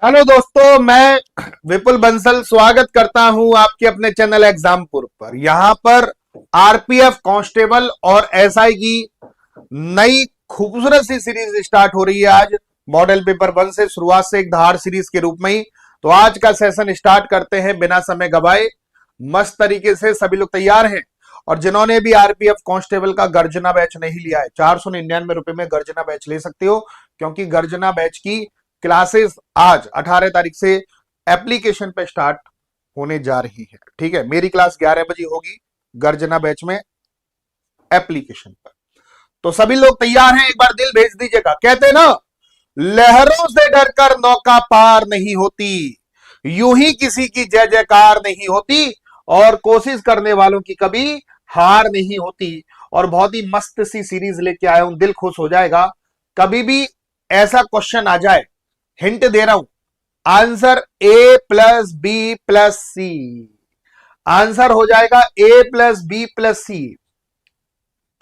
Hello दोस्तों, मैं विपुल बंसल स्वागत करता हूं आपके अपने चैनल एग्जामपुर पर। यहां पर आरपीएफ कांस्टेबल और एसआई की नई खूबसूरत सी सीरीज स्टार्ट हो रही है। आज मॉडल पेपर 1 से शुरुआत से एक धार सीरीज के रूप में ही। तो आज का सेशन स्टार्ट करते हैं बिना समय गवाए। मस्त तरीके से सभी लोग तैयार हैं। और जिन्होंने भी आरपीएफ कांस्टेबल का गर्जना बैच नहीं लिया है, 499 में गर्जना बैच ले सकते हो, क्योंकि गर्जना बैच की क्लासेस आज 18 तारीख से एप्लीकेशन पे स्टार्ट होने जा रही है। ठीक है, मेरी क्लास 11 बजे होगी गर्जना बैच में एप्लीकेशन पर। तो सभी लोग तैयार हैं, एक बार दिल भेज दीजिएगा। कहते हैं ना, लहरों से डरकर नौका पार नहीं होती, यूं ही किसी की जय जयकार नहीं होती, और कोशिश करने वालों की कभी हार नहीं होती। और बहुत ही मस्त सी सीरीज लेके आया हूं, दिल खुश हो जाएगा। कभी भी ऐसा क्वेश्चन आ जाए, हिंट दे रहा हूं, answer A plus B plus C, answer हो जाएगा A plus B plus C.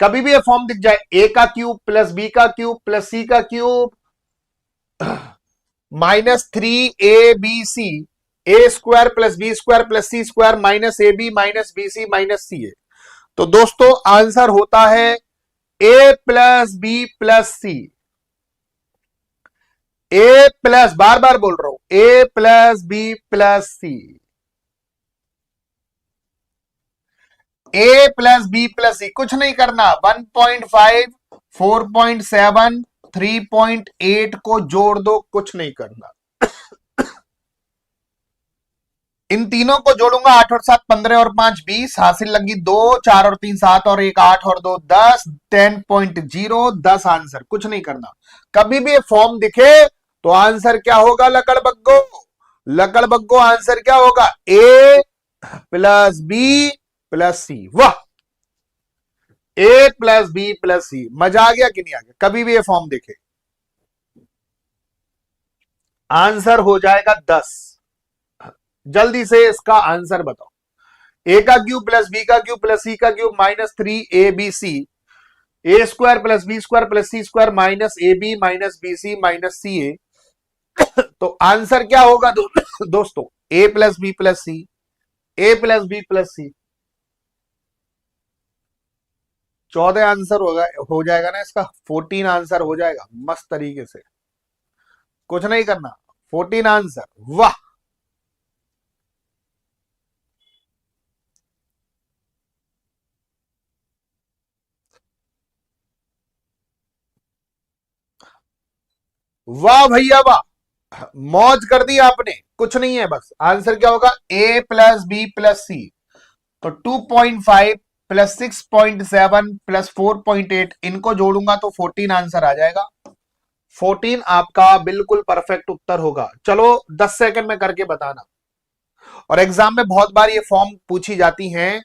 कभी भी ये फॉर्म दिख जाए, ए का क्यूब प्लस बी का क्यूब प्लस सी का cube -3ab, A square plus B square plus C square -ab minus B C minus C A. तो दोस्तों आंसर होता है A plus B plus C. A plus, बार बार बोल रहा हूं, A plus B plus C, A plus B plus सी। कुछ नहीं करना, 1.5, 4.7, 3.8 को जोड़ दो, कुछ नहीं करना। इन तीनों को जोड़ूंगा, 8 और 7 15 और 5 20, हासिल लगी 2, 4 और 3 7 और 1 8 और 2 10, 10.0, 10 आंसर। कुछ नहीं करना। कभी भी फॉर्म दिखे तो आंसर क्या होगा लकड़ बग्गो? लकड़ बग्गो आंसर क्या होगा? ए प्लस बी प्लस सी। वाह, ए प्लस बी प्लस सी। मजा आ गया कि नहीं आ गया? कभी भी ये फॉर्म दिखे आंसर हो जाएगा 10। जल्दी से इसका आंसर बताओ। ए का क्यूब प्लस बी का क्यूब प्लस सी का cube -3ab, A square plus B square plus C square -ab minus B C minus C A. तो आंसर क्या होगा दोस्तों? A plus B plus C, A plus B plus C. 14 answer होगा, हो जाएगा ना इसका? 14 आंसर हो जाएगा मस्त तरीके से, कुछ नहीं करना। 14 आंसर। वाह, वाह भैया वाह, मौज कर दी आपने। कुछ नहीं है, बस आंसर क्या होगा? ए प्लस बी प्लस सी। तो 2.5 प्लस 6.7 प्लस 4.8, इनको जोड़ूंगा तो 14 आंसर आ जाएगा। 14 आपका बिल्कुल परफेक्ट उत्तर होगा। चलो 10 सेकंड में करके बताना। और एग्जाम में बहुत बार ये फॉर्म पूछी जाती हैं,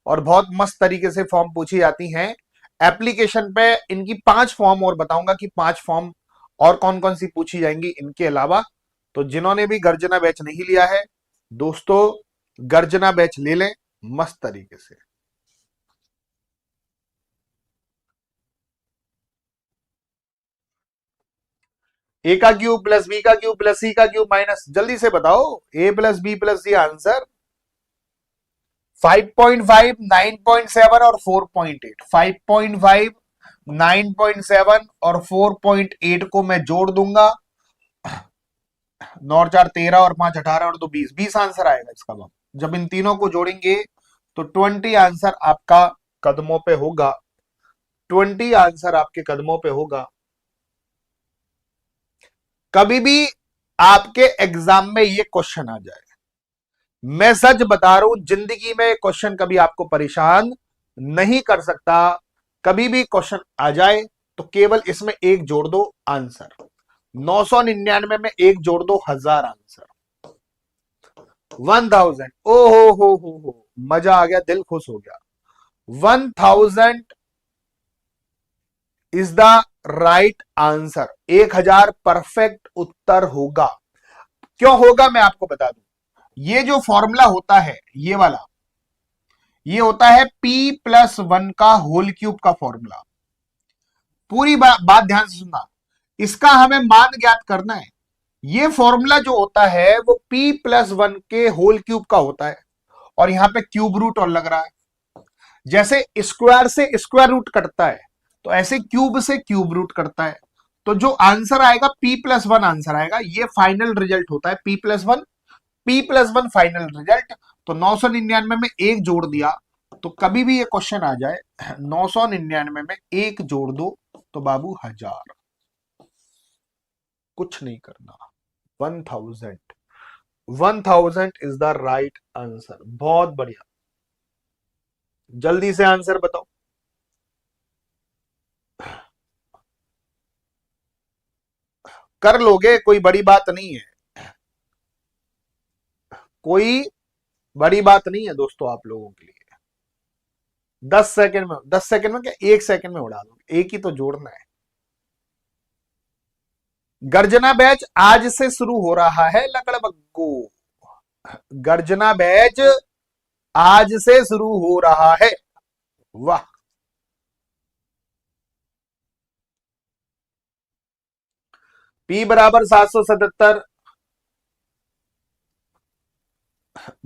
और बहुत मस्त तरीके से फॉर्म पूछी जाती हैं। एप्लीकेशन पे इनकी 5 फॉर्म और बताऊंगा कि 5 फॉर्म और कौन कौन सी पूछी जाएंगी इनके अलावा। तो जिन्होंने भी गर्जना बैच नहीं लिया है दोस्तों, गर्जना बैच ले लें मस्त तरीके से। ए का क्यूब प्लस बी का क्यूब प्लस सी का क्यूब माइनस, जल्दी से बताओ, A plus B plus C answer 5.5, 9.7 और 4.8। 5.5, 9.7 और 4.8 को मैं जोड़ दूंगा। 9 और 4 13 और 5 18 और 2 20, 20 आंसर आएगा इसका। जब इन तीनों को जोड़ेंगे तो 20 आंसर आपका कदमों पे होगा। 20 आंसर आपके कदमों पे होगा। कभी भी आपके एग्जाम में ये क्वेश्चन आ जाए, मैं सच बता रहा हूं, जिंदगी में क्वेश्चन कभी आपको परेशान नहीं कर सकता। कभी भी क्वेश्चन आ जाए तो केवल इसमें एक जोड़ दो आंसर। 999 में एक जोड़ दो 1000 आंसर। 1000, ओ हो, मजा आ गया, दिल खुश हो गया। 1000 is the right answer. 1000 perfect उत्तर होगा। क्यों होगा मैं आपको बता दूं। ये जो फॉर्मूला होता है, ये वाला, ये होता है p+1 का होल क्यूब का फॉर्मूला। पूरी बात ध्यान से सुनना। इसका हमें मान ज्ञात करना है। ये फॉर्मूला जो होता है वो p+1 के होल क्यूब का होता है, और यहां पे क्यूब रूट और लग रहा है। जैसे स्क्वायर से स्क्वायर रूट कटता है, तो ऐसे क्यूब से क्यूब रूट कटता है। तो जो आंसर आएगा p+1 आंसर आएगा, ये फाइनल रिजल्ट होता है p+1 फाइनल रिजल्ट। तो 999 में एक जोड़ दिया, तो कभी भी ये क्वेश्चन आ जाए 999 में एक जोड़ दो तो बाबू 1000, कुछ नहीं करना। 1000 इज द राइट आंसर। बहुत बढ़िया, जल्दी से आंसर बताओ। कर लोगे, कोई बड़ी बात नहीं है, कोई बड़ी बात नहीं है दोस्तों आप लोगों के लिए। 10 सेकंड में, 10 सेकंड में क्या, 1 सेकंड में उड़ा दोगे, एक ही तो जोड़ना है। गर्जना बैच आज से शुरू हो रहा है लकड़बग्गू, गर्जना बैच आज से शुरू हो रहा है। वाह, P बराबर 777,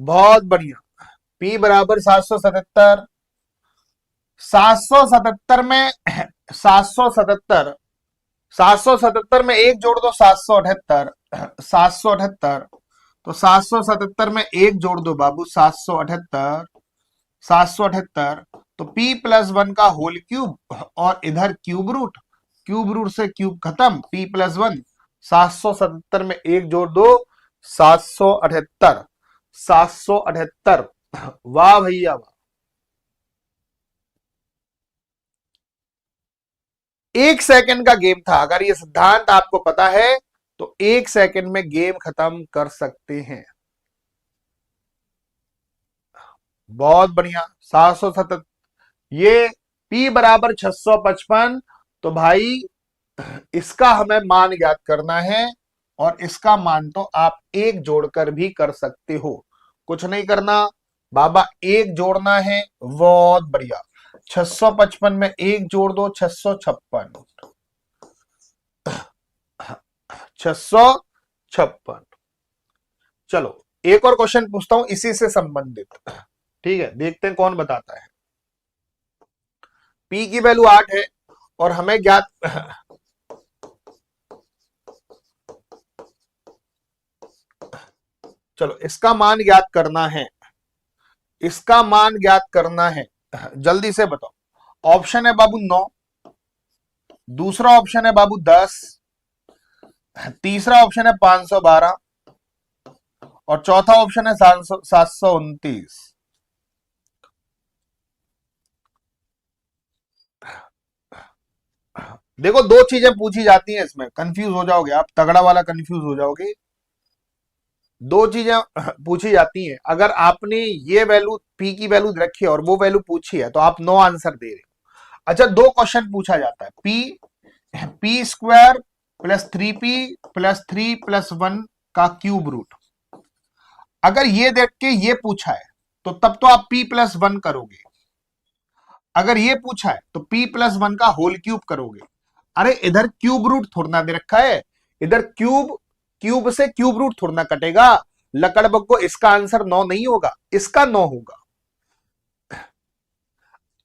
बहुत बढ़िया। P बराबर 777, 777 में 777, 777 में एक जोड़ दो 778, 778, तो 777 में एक जोड़ दो बाबू 778, 778, तो p+1 का होल क्यूब और इधर क्यूब रूट, क्यूब रूट से क्यूब खत्म, p+1, 777 में एक जोड़ दो 778, 778। वाह भैया वाह, 1 सेकंड का गेम था। अगर ये सिद्धांत आपको पता है तो 1 सेकंड में गेम खत्म कर सकते हैं। बहुत बढ़िया, 777, ये P बराबर 655, तो भाई इसका हमें मान ज्ञात करना है, और इसका मान तो आप एक जोड़कर भी कर सकते हो, कुछ नहीं करना बाबा, एक जोड़ना है। बहुत बढ़िया, 655 में एक जोड़ दो 656, 656। चलो एक और क्वेश्चन पूछता हूं इसी से संबंधित, ठीक है, देखते हैं कौन बताता है। P की वैल्यू 8 है और हमें ज्ञात, चलो इसका मान ज्ञात करना है, इसका मान ज्ञात करना है, जल्दी से बताओ। ऑप्शन है बाबू 9, दूसरा ऑप्शन है बाबू 10, तीसरा ऑप्शन है 512, और चौथा ऑप्शन है 729। देखो दो चीजें पूछी जाती हैं इसमें, कंफ्यूज हो जाओगे आप, तगड़ा वाला कंफ्यूज हो जाओगे। दो चीजें पूछी जाती हैं, अगर आपने ये वैल्यू P की वैल्यू रखी है और वो वैल्यू पूछी है तो आप 9 आंसर दे रहे हो। अच्छा, दो क्वेश्चन पूछा जाता है, p² plus 3p plus 3 plus 1 का क्यूब रूट। अगर ये देख के ये पूछा है तो तब तो आप p+1 करोगे, अगर ये पूछा है तो p+1 का होल क्यूब करोगे। अरे इधर क्यूब रूट थोड़ा दे रखा है, इधर क्यूब, क्यूब से क्यूब रूट थोड़ा कटेगा, लकड़बग को इसका आंसर 9 नहीं होगा, इसका 9 होगा।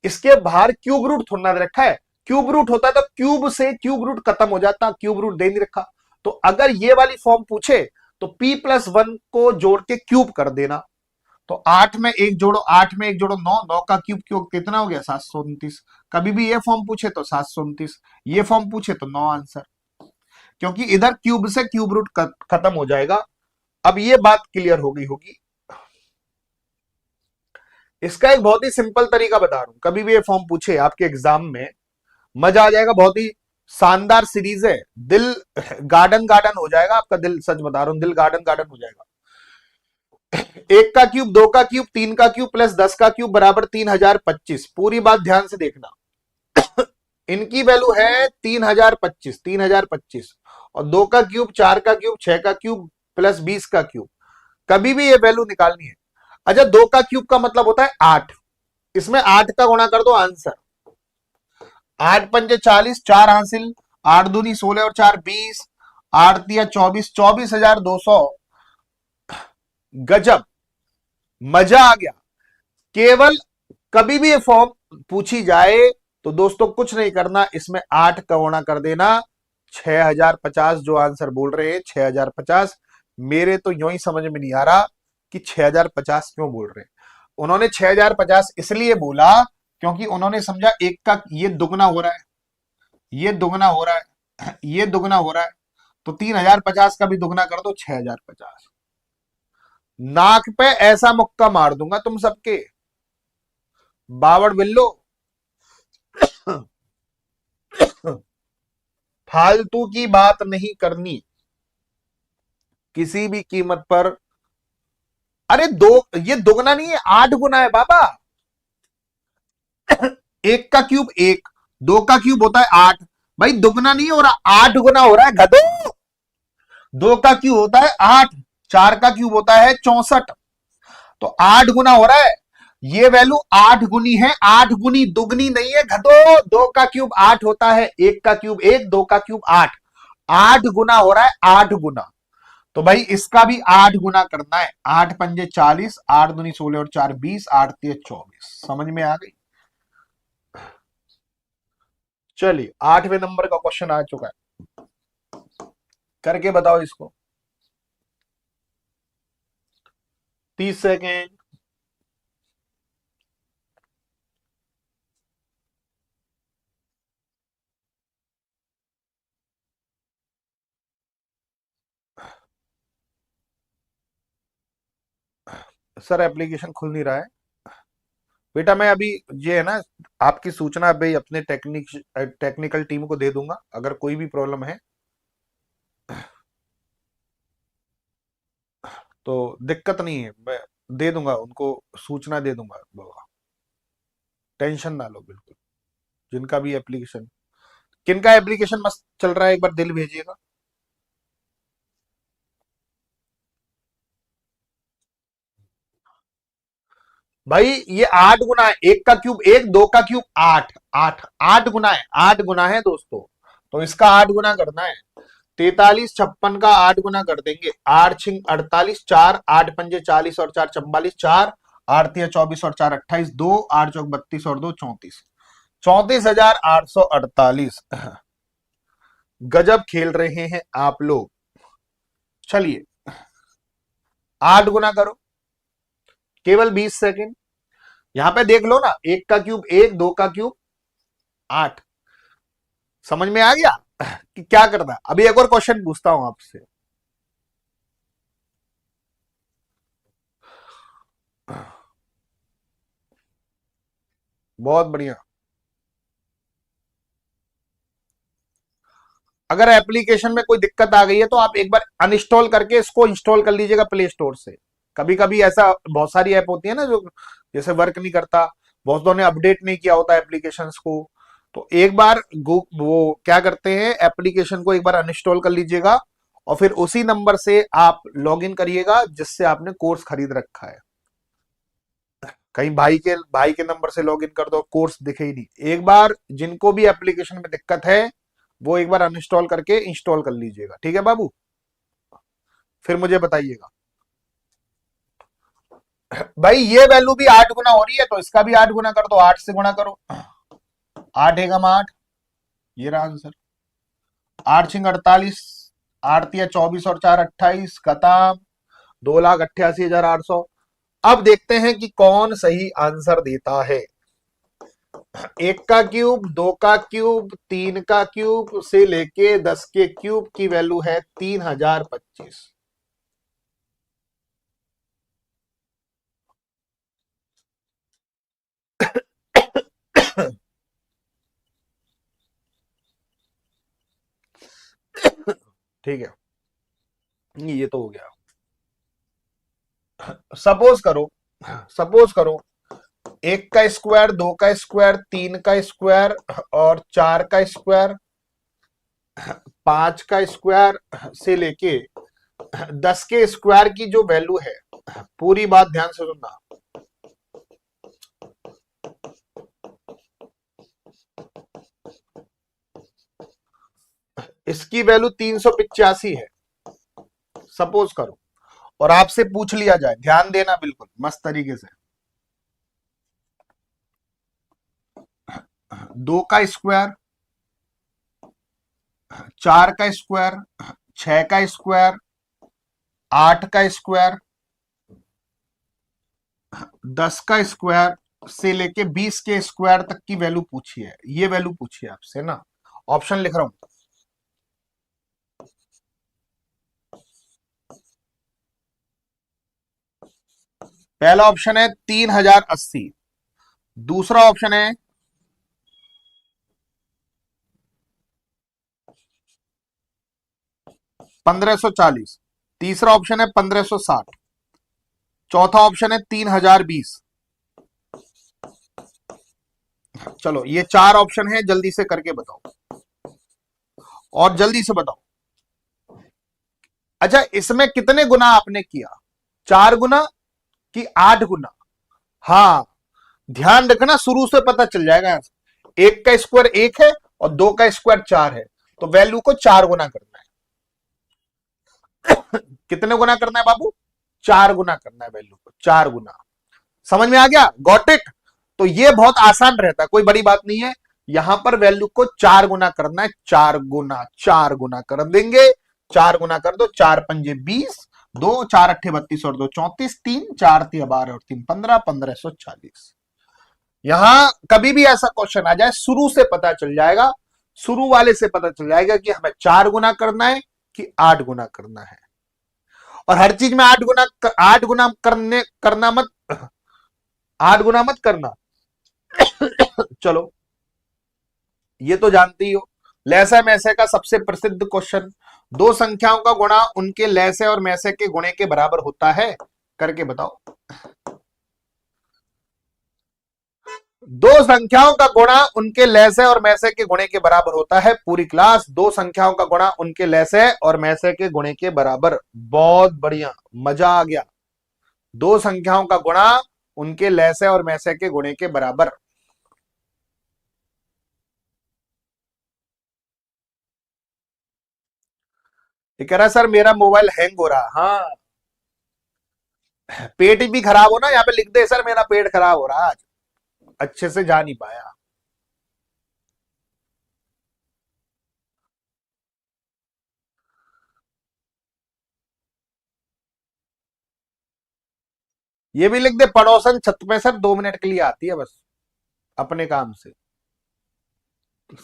इसके बाहर क्यूब रूट थोड़ा दे रखा है, क्यूब रूट होता तो क्यूब से क्यूब रूट खत्म हो जाता, क्यूब रूट दे नहीं रखा। तो अगर ये वाली फॉर्म पूछे तो p+1 को जोड़ के क्यूब कर देना, तो 8 में एक जोड़ो, 8 में एक जोड़ो 9, 9 का क्यूब क्यूब कितना हो गया 729। कभी भी ये फॉर्म पूछे तो 729, ये फॉर्म पूछे तो 9 आंसर, क्योंकि इधर क्यूब से क्यूब रूट खत्म हो जाएगा। अब ये बात क्लियर हो गई होगी। इसका एक बहुत ही सिंपल तरीका बता रहा हूं, कभी भी ये फॉर्म पूछे आपके एग्जाम में, मजा आ जाएगा। बहुत ही शानदार सीरीज है, दिल गार्डन गार्डन हो जाएगा आपका, दिल सच बता रहा हूं, दिल गार्डन गार्डन हो जाएगा। 1 का क्यूब, 2 का क्यूब, 3 का क्यूब प्लस 10 का क्यूब बराबर 3025। पूरी बात ध्यान से देखना, इनकी वैल्यू है 3025, 3025, और 2 का क्यूब, 4 का क्यूब, 6 का क्यूब प्लस 20 का क्यूब, कभी भी ये वैल्यू निकालनी है। अच्छा, 2 का क्यूब का मतलब होता है 8, इसमें 8 का गुणा कर दो आंसर, 8 पंजे 40, 4 हासिल, 8 दूनी 16 और 4 20, 8 या 24, 24,200। गजब, मजा आ गया। केवल कभी भी ये फॉर्म पूछी जाए तो दोस्तों कुछ नहीं करना, इसमें 8 का गुणा कर देना। 6,050 जो आंसर बोल रहे हैं 6,050। मेरे तो यूं ही समझ में नहीं आ रहा कि 6,050 क्यों बोल रहे हैं। उन्होंने 6,050 इसलिए बोला क्योंकि उन्होंने समझा एक का ये दुगना हो रहा है, ये दुगना हो रहा है, ये दुगना हो रहा है, तो 3,050 का भी दुगना कर दो 6,050। नाक पे ऐसा मुक्का मार दूंगा तुम सबके, बावड़ बिल्लो। फालतू की बात नहीं करनी किसी भी कीमत पर। अरे दो, ये दुगना नहीं है, 8 गुना है बाबा। एक का क्यूब एक, दो का क्यूब होता है 8। भाई दुगना नहीं हो रहा, 8 गुना हो रहा है गधो। दो का क्यूब होता है 8, चार का क्यूब होता है 64, तो 8 गुना हो रहा है। ये वैल्यू 8 गुनी है, 8 गुनी दुगनी नहीं है गधो। दो का क्यूब 8 होता है, एक का क्यूब एक, दो का क्यूब 8। 8 गुना हो रहा है, 8 गुना। तो भाई इसका भी 8 गुना करना है। 8 पंजे 40, 8 दूनी 16 और 4 20, 8 तिये 24। समझ में आ गई? चलिए 8वें नंबर का क्वेश्चन आ चुका है, करके बताओ इसको। 30 सेकेंड। सर एप्लीकेशन खुल नहीं रहा है बेटा। मैं अभी ये है ना, आपकी सूचना अभी अपने टेक्निकल टीम को दे दूंगा, अगर कोई भी प्रॉब्लम है तो दिक्कत नहीं है, मैं दे दूंगा उनको, सूचना दे दूंगा बाबा। टेंशन ना लो बिल्कुल। जिनका भी एप्लीकेशन, किनका एप्लीकेशन मस्त चल रहा है एक बार दिल भेजिएगा। भाई ये 8 गुना है, एक का क्यूब एक, दो का क्यूब 8, 8 गुना है, 8 गुना है दोस्तों। तो इसका 8 गुना करना है। 43 56 का 8 गुना कर देंगे। 8 छिंग 48, 4 8 पंजे 40 और 4 44, 4 8 तिया 24 और 4 28, 2 8 चौक 32 और 2 34, 34,848। गजब खेल रहे हैं आप लोग। चलिए 8 गुना करो, केवल 20 सेकेंड। यहां पे देख लो ना, एक का क्यूब एक, दो का क्यूब 8। समझ में आ गया कि क्या करना है? अभी एक और क्वेश्चन पूछता हूं आपसे। बहुत बढ़िया। अगर एप्लीकेशन में कोई दिक्कत आ गई है तो आप एक बार अनइंस्टॉल करके इसको इंस्टॉल कर लीजिएगा प्ले स्टोर से। कभी कभी ऐसा, बहुत सारी ऐप होती है ना जो जैसे वर्क नहीं करता, बहुतों ने अपडेट नहीं किया होता एप्लीकेशंस को। तो एक बार वो क्या करते हैं, एप्लीकेशन को एक बार अनइंस्टॉल कर लीजिएगा और फिर उसी नंबर से आप लॉग इन करिएगा जिससे आपने कोर्स खरीद रखा है। कहीं भाई के नंबर से लॉग इन कर दो, कोर्स दिखे ही नहीं। एक बार जिनको भी एप्लीकेशन में दिक्कत है वो एक बार अनइंस्टॉल करके इंस्टॉल कर लीजिएगा, ठीक है बाबू? फिर मुझे बताइएगा। भाई ये वैल्यू भी 8 गुना हो रही है तो इसका भी 8 गुना कर दो, 8 से गुना करो। 8 एकम 8, ये रहा आंसर। 8 छिंग 48, 8 तिया 24 और 4 28, खत्म। 2,88,800। अब देखते हैं कि कौन सही आंसर देता है। एक का क्यूब, दो का क्यूब, तीन का क्यूब से लेके 10 के क्यूब की वैल्यू है 3,025। ठीक है, ये तो हो गया। सपोज करो, सपोज करो एक का स्क्वायर, दो का स्क्वायर, तीन का स्क्वायर और चार का स्क्वायर, पांच का स्क्वायर से लेके 10 के स्क्वायर की जो वैल्यू है, पूरी बात ध्यान से सुनना। इसकी वैल्यू 385 है, सपोज करो, और आपसे पूछ लिया जाए, ध्यान देना बिल्कुल मस्त तरीके से, 2 का स्क्वायर, 4 का स्क्वायर, 6 का स्क्वायर, 8 का स्क्वायर, 10 का स्क्वायर से लेके 20 के स्क्वायर तक की वैल्यू पूछी है, ये वैल्यू पूछी है आपसे ना। ऑप्शन लिख रहा हूं, पहला ऑप्शन है 3080, दूसरा ऑप्शन है 1540, तीसरा ऑप्शन है 1560, चौथा ऑप्शन है 3020। चलो ये 4 ऑप्शन है, जल्दी से करके बताओ, और जल्दी से बताओ। अच्छा, इसमें कितने गुना आपने किया, 4 गुना कि 8 गुना? हाँ, ध्यान रखना, शुरू से पता चल जाएगा। 1 का स्क्वायर 1 है और 2 का स्क्वायर 4 है, तो वैल्यू को 4 गुना करना है। कितने गुना करना है बाबू? 4 गुना करना है वैल्यू को, 4 गुना। समझ में आ गया? Got it? तो ये बहुत आसान रहता है, कोई बड़ी बात नहीं है। यहां पर वैल्यू को 4 गुना करना है, 4 गुना कर देंगे। 4 गुना कर दो, 4 पंजे 20, 2 4 अट्ठे 32 और 2 34, 3 4 3 12 और 3 15, 1540। यहां कभी भी ऐसा क्वेश्चन आ जाए, शुरू से पता चल जाएगा, शुरू वाले से पता चल जाएगा कि हमें 4 गुना करना है कि 8 गुना करना है। और हर चीज में 8 गुना करना मत, 8 गुना मत करना। चलो ये तो जानती हो, लैसे मैसे का सबसे प्रसिद्ध क्वेश्चन, दो संख्याओं का गुणा उनके लैसे और मैसे के गुणे के बराबर होता है, करके बताओ। दो संख्याओं का गुणा उनके लैसे और मैसे के गुणे के बराबर होता है। पूरी क्लास, दो संख्याओं का गुणा उनके लैसे और मैसे के गुणे के बराबर। बहुत बढ़िया, मजा आ गया। दो संख्याओं का गुणा उनके लैसे और मैसे के गुणे के बराबर। ये कह रहा है सर मेरा मोबाइल हैंग हो रहा। हाँ, पेट भी खराब हो ना, यहाँ पे लिख दे सर मेरा पेट खराब हो रहा, आज अच्छे से जा नहीं पाया। ये भी लिख दे, पड़ोसन छत पे सर 2 मिनट के लिए आती है बस अपने काम से।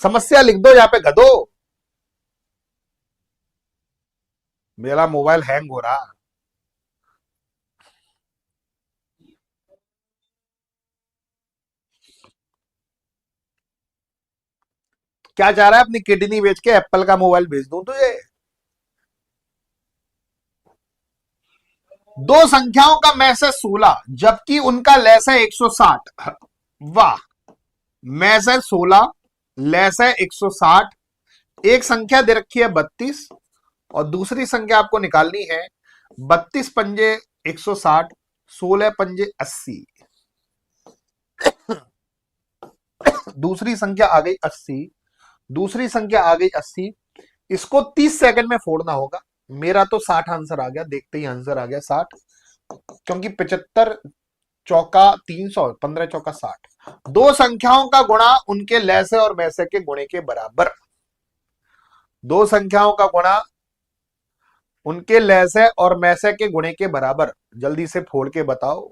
समस्या लिख दो यहाँ पे गधो, मेरा मोबाइल हैंग हो रहा। क्या चाह रहा है, अपनी किडनी बेच के एप्पल का मोबाइल भेज दूं तुझे? दो संख्याओं का मैसेज 16 जबकि उनका लैस है 160। वाह, मैसेज 16, लैस है 160। एक संख्या दे रखी है 32 और दूसरी संख्या आपको निकालनी है 32 पंजे 160, 16 पंजे 80। दूसरी संख्या आ गई 80, दूसरी संख्या आ गई 80। इसको 30 सेकंड में फोड़ना होगा। मेरा तो 60 आंसर आ गया, देखते ही आंसर आ गया 60, क्योंकि 75 चौका 300, 15 चौका 60। दो संख्याओं का गुणा उनके लैसे और मैसे के गुणे के बराबर। दो संख्याओं का गुणा उनके लैसे और मैसे के गुणे के बराबर। जल्दी से फोड़ के बताओ।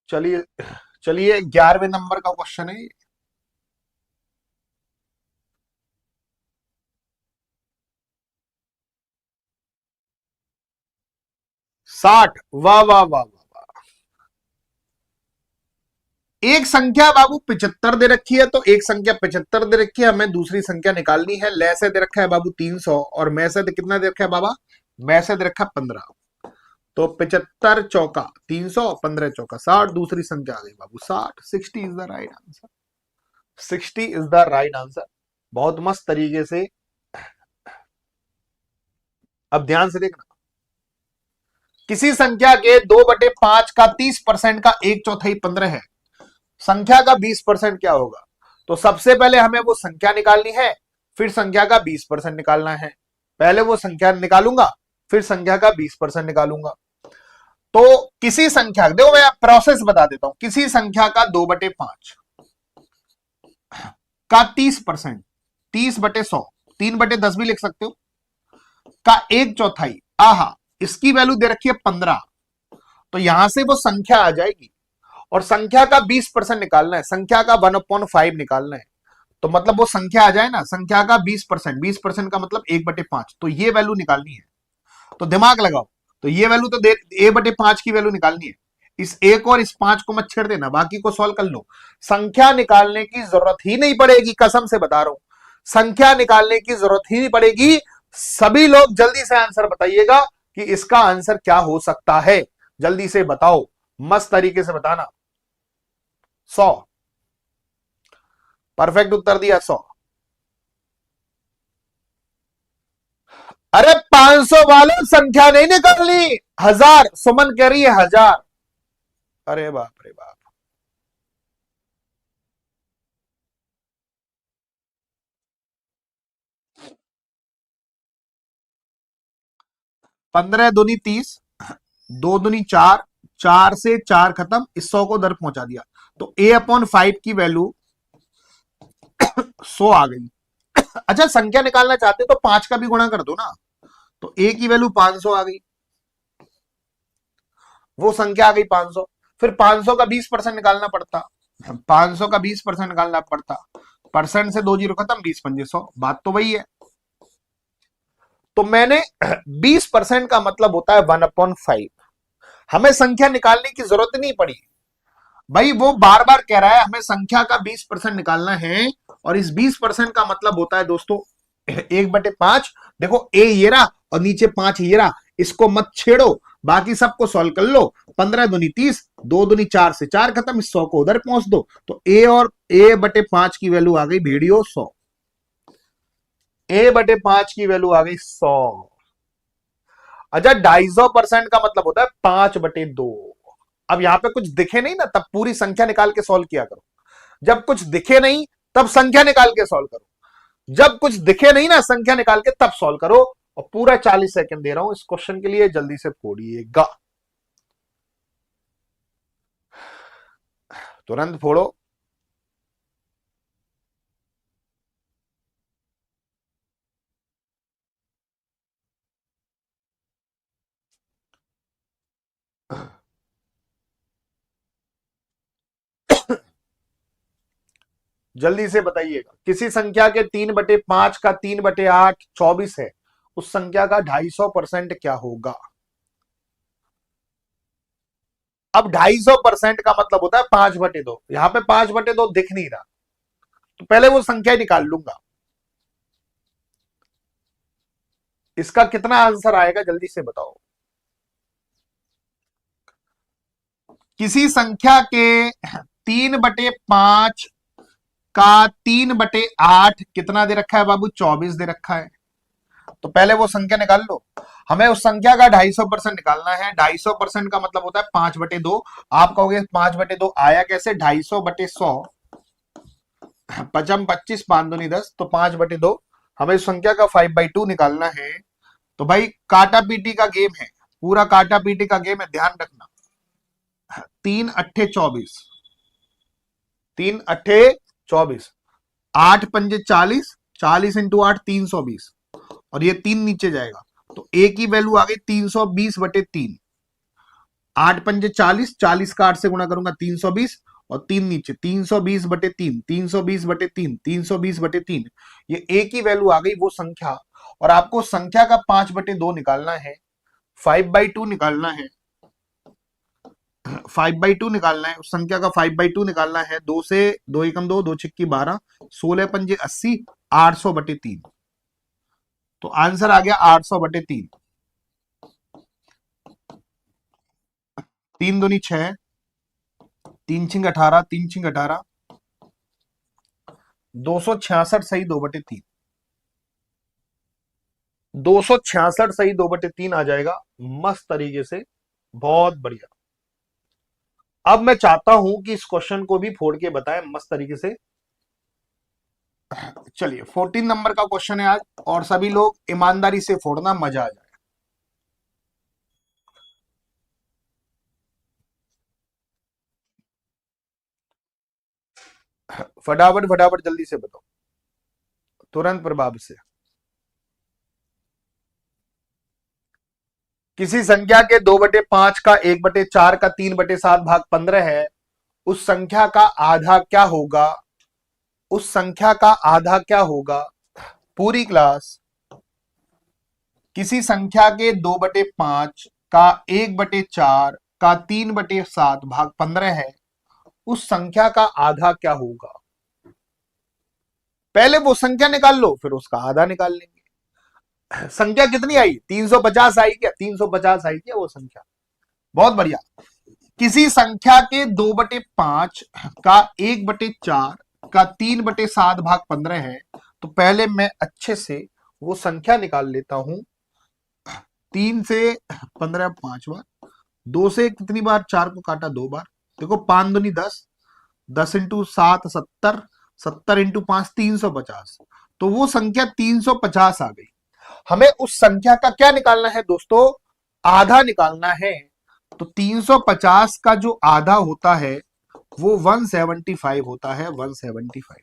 चलिए चलिए, 11वें नंबर का क्वेश्चन है। 60, वाह वाह वाह वाह। एक संख्या बाबू 75 दे रखी है, तो एक संख्या 75 दे रखी है, हमें दूसरी संख्या निकालनी है। ले से दे रखा है बाबू 300 और मैं से कितना दे रखा है बाबा? मैं से दे रखा 15। तो 75 चौका 300, 15 चौका 60, दूसरी संख्या आ गई बाबू 60। 60 is the right answer. 60 is the right answer. बहुत मस्त तरीके से। अब ध्यान से देखना, किसी संख्या के 2/5 का 30% का 1/4 15 है, संख्या का 20% क्या होगा? तो सबसे पहले हमें वो संख्या निकालनी है, फिर संख्या का 20% निकालना है। पहले वो संख्या निकालूंगा, फिर संख्या का 20% निकालूंगा। तो किसी संख्या, देखो मैं प्रोसेस बता देता हूं, किसी संख्या का 2/5 का 30%, 30/100, 3/10 भी लिख सकते हो, का 1/4, आहा, इसकी वैल्यू दे रखी है 15। तो यहां से वो संख्या आ जाएगी और संख्या का 20% निकालना है, संख्या का 1/5 निकालना है। तो मतलब वो संख्या आ जाए ना, संख्या का 20%, 20% का मतलब 1/5, तो ये वैल्यू निकालनी है। तो दिमाग लगाओ, तो ये वैल्यू तो 1/5 की वैल्यू निकालनी है। इस एक और इस 5 को मत छेड़ देना, बाकी को सॉल्व कर लो। संख्या निकालने की जरूरत ही नहीं पड़ेगी, कसम से बता रहा हूं, संख्या निकालने की जरूरत ही नहीं पड़ेगी। सभी लोग जल्दी से आंसर बताइएगा कि इसका आंसर क्या हो सकता है, जल्दी से बताओ, मस्त तरीके से बताना। 100, परफेक्ट उत्तर दिया 100। अरे 500 वालों, संख्या नहीं निकालनी, 1000, सुमन कह रही है 1000। अरे बाप रे बाप, 15 दूनी 30, 2 दूनी 4, 4 से 4 खत्म, इस 100 को दर पहुंचा दिया। तो a/5 की वैल्यू 100 आ गई। अच्छा, संख्या निकालना चाहते तो 5 का भी गुणा कर दो ना, तो a की वैल्यू 500 आ गई, वो संख्या आ गई 500। फिर 500 का 20% निकालना पड़ता, 500 का 20% निकालना पड़ता, परसेंट से 2 जीरो खत्म, 20×5 100, बात तो वही है। तो मैंने 20% का मतलब होता है 1/5। हमें संख्या निकालने की जरूरत नहीं पड़ी भाई, वो बार बार कह रहा है हमें संख्या का 20% निकालना है, और इस 20% का मतलब होता है दोस्तों 1/5। देखो ए ये रहा और नीचे 5 ये रहा, इसको मत छेड़ो, बाकी सबको सॉल्व कर लो। 15 दूनी 30, 2 दूनी 4 से 4 खत्म, इस 100 को उधर पहुंच दो, तो a/5 की वैल्यू आ गई वीडियो 100। a/5 की वैल्यू आ गई 100। अच्छा, 250% का मतलब होता है 5/2। अब यहां पे कुछ दिखे नहीं ना, तब पूरी संख्या निकाल के सॉल्व किया करो। जब कुछ दिखे नहीं तब संख्या निकाल के सॉल्व करो, जब कुछ दिखे नहीं ना संख्या निकाल के तब सॉल्व करो। और पूरा 40 सेकंड दे रहा हूं इस क्वेश्चन के लिए, जल्दी से फोड़िएगा, तुरंत फोड़ो। जल्दी से बताइएगा, किसी संख्या के 3/5 का 3/8 24 है, उस संख्या का 250% क्या होगा? अब 250% का मतलब होता है 5/2, यहां पे 5/2 दिख नहीं रहा, तो पहले वो संख्या निकाल लूंगा। इसका कितना आंसर आएगा जल्दी से बताओ। किसी संख्या के 3/5 का 3/8 कितना दे रखा है बाबू? 24 दे रखा है। तो पहले वो संख्या निकाल लो, हमें उस संख्या का 250% निकालना है। 250% का मतलब होता है 5/2। आप कहोगे 5/2 आया कैसे? 250/100, पचम 25, 5 दूनी 10, तो 5/2। हमें उस संख्या का 5/2 निकालना है। तो भाई काटा पीटी का गेम है, पूरा काटा पीटी का गेम है, ध्यान रखना। 3 अट्ठे 24, 3 अट्ठे 24, 8 पंजे 40, 40 × 8 320, और ये 3 नीचे जाएगा, तो ए की वैल्यू आ गई 320/3। 8 पंजे 40, 40 का 8 से गुणा करूंगा 320, और 3 नीचे, 320/3, 320/3, 320/3, ये ए की वैल्यू आ गई वो संख्या। और आपको संख्या का 5/2 निकालना है, 5/2 निकालना है, 5/2 निकालना है, उस संख्या का 5/2 निकालना है। 2 से 2 एकम 2, 2 छिक्की 12, 16 पंजे 80, 800/3। तो आंसर आ गया 800/3। 3 दूनी 6, 3 छिंग 18, 3 छिंग 18, 266 सही 2/3, 266 सही 2/3 आ जाएगा, मस्त तरीके से, बहुत बढ़िया। अब मैं चाहता हूं कि इस क्वेश्चन को भी फोड़ के बताएं मस्त तरीके से। चलिए 14 नंबर का क्वेश्चन है आज, और सभी लोग ईमानदारी से फोड़ना, मजा आ जाए। फटाफट फटाफट जल्दी से बताओ, तुरंत प्रभाव से। किसी संख्या के 2/5 का 1/4 का 3/7 भाग 15 है, उस संख्या का आधा क्या होगा? उस संख्या का आधा क्या होगा? पूरी क्लास, किसी संख्या के 2/5 का 1/4 का 3/7 भाग 15 है, उस संख्या का आधा क्या होगा? पहले वो संख्या निकाल लो, फिर उसका आधा निकाल लेंगे। संख्या कितनी आई? 350 आई क्या? 350 आई क्या वो संख्या? बहुत बढ़िया। किसी संख्या के 2/5 का 1/4 का 3/7 भाग 15 है, तो पहले मैं अच्छे से वो संख्या निकाल लेता हूं। 3 से 15 5 बार, 2 से कितनी बार? 4 को काटा 2 बार। देखो 5 दूनी 10, 10 इंटू 7 70, 70 इंटू 5 350। तो वो संख्या 350 आ गई। हमें उस संख्या का क्या निकालना है दोस्तों? आधा निकालना है। तो 350 का जो आधा होता है वो 175 होता है, 175।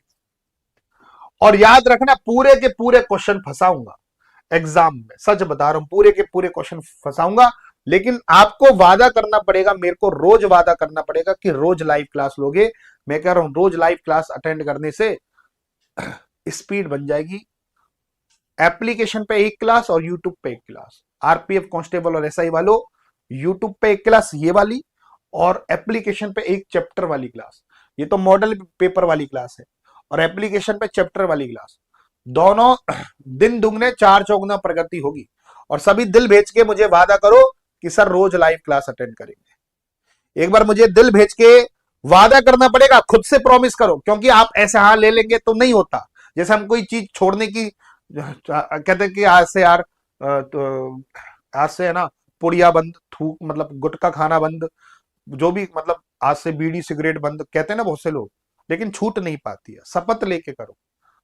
और याद रखना, पूरे के पूरे क्वेश्चन फंसाऊंगा एग्जाम में, सच बता रहा हूं, पूरे के पूरे क्वेश्चन फंसाऊंगा। लेकिन आपको वादा करना पड़ेगा, मेरे को रोज वादा करना पड़ेगा कि रोज लाइव क्लास लोगे। मैं कह रहा हूं रोज लाइव क्लास अटेंड करने से स्पीड बन जाएगी। एप्लीकेशन पे एक क्लास और यूट्यूब पे एक क्लास। आरपीएफ कांस्टेबल और एसआई वालों, यूट्यूब पे एक क्लास ये वाली, और एप्लीकेशन पे एक चैप्टर वाली क्लास। ये तो मॉडल पेपर वाली क्लास है, और एप्लीकेशन पे चैप्टर वाली क्लास। दोनों दिन दुगने चार चौगुना प्रगति होगी। और सभी दिल भेज के मुझे वादा करो कि सर रोज लाइव क्लास अटेंड करेंगे। एक बार मुझे दिल भेज के वादा करना पड़ेगा, खुद से प्रॉमिस करो, क्योंकि आप ऐसे हाँ ले लेंगे तो नहीं होता। जैसे हम कोई चीज छोड़ने की कहते हैं कि आज से यार तो आज से है ना पुड़िया बंद, थूक मतलब गुटखा खाना बंद, जो भी मतलब आज से बीड़ी सिगरेट बंद कहते हैं ना बहुत से लोग, लेकिन छूट नहीं पाती है। शपथ लेके करो,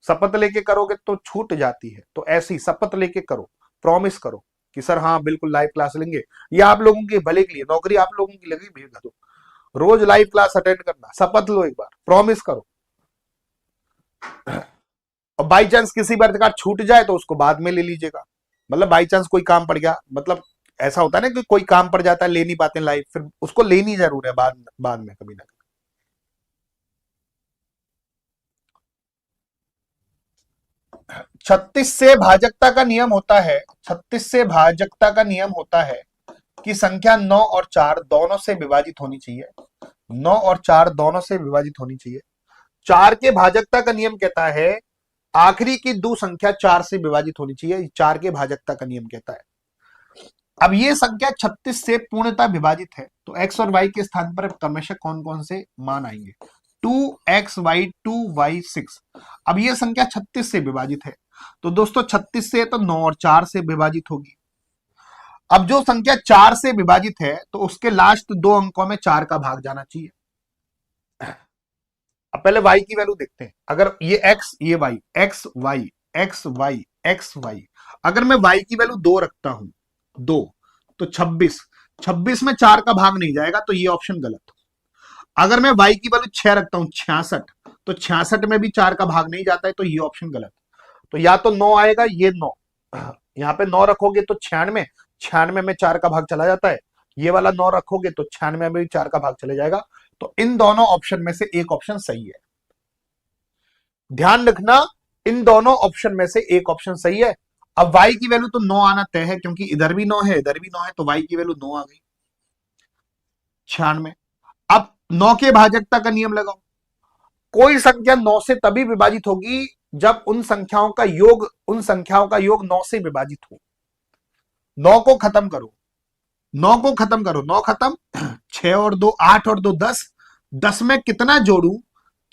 शपथ लेके करोगे तो छूट जाती है। तो ऐसी शपथ लेके करो, प्रॉमिस करो कि सर हाँ बिल्कुल लाइव क्लास लेंगे। ये आप लोगों के भले के लिए, नौकरी आप लोगों की लगी, भेज दो। रोज लाइव क्लास अटेंड करना, शपथ लो, एक बार प्रॉमिस करो। और बाई चांस किसी बार का छूट जाए तो उसको बाद में ले लीजिएगा। मतलब बाई चांस कोई काम पड़ गया, मतलब ऐसा होता है ना कि कोई काम पड़ जाता है, ले नहीं पाते लाइव, फिर उसको लेनी जरूर है बाद में कभी ना कभी। 36 से भाजकता का नियम होता है, 36 से भाजकता का नियम होता है कि संख्या 9 और 4 दोनों से विभाजित होनी चाहिए। 9 और 4 दोनों से विभाजित होनी चाहिए। 4 के भाजकता का नियम कहता है आखिरी की दो संख्या 4 से विभाजित होनी चाहिए। 4 के भाजकता का नियम कहता है। अब ये संख्या 36 से पूर्णतः विभाजित है, तो x और y के स्थान पर क्रमशः कौन कौन से मान आएंगे? 2xy 2y6। अब ये संख्या 36 से विभाजित है, तो दोस्तों 36 से तो 9 और 4 से विभाजित होगी। अब जो संख्या 4 से विभाजित है तो उसके लास्ट दो अंकों में 4 का भाग जाना चाहिए। अब पहले y की वैल्यू देखते हैं। अगर ये x ये y, x y x y x y, अगर मैं y की वैल्यू 2 रखता हूं, 2, तो 26, 26 में 4 का भाग नहीं जाएगा, तो ये ऑप्शन गलत। अगर मैं y की वैल्यू 6 रखता हूं, 66, तो 66 में भी 4 का भाग नहीं जाता है, तो ये ऑप्शन गलत। तो या तो 9 आएगा, ये 9, यहां पे 9 रखोगे तो 96, 96 में 4 का भाग चला जाता है। ये वाला 9 रखोगे तो 96 में भी 4 का भाग चले जाएगा। तो इन दोनों ऑप्शन में से एक ऑप्शन सही है। ध्यान रखना, इन दोनों ऑप्शन में से एक ऑप्शन सही है। अब y की वैल्यू तो 9 आना तय है, क्योंकि इधर भी 9 है इधर भी 9 है, तो y की वैल्यू 9 आ गई 96। अब 9 के भाजकता का नियम लगाओ। कोई संख्या 9 से तभी विभाजित होगी जब उन संख्याओं का योग 9 से विभाजित हो। 9 को खत्म करो, 9 को खत्म करो, 9 खत्म, 6 और 2 8 और 2 10, 10 में कितना जोड़ू?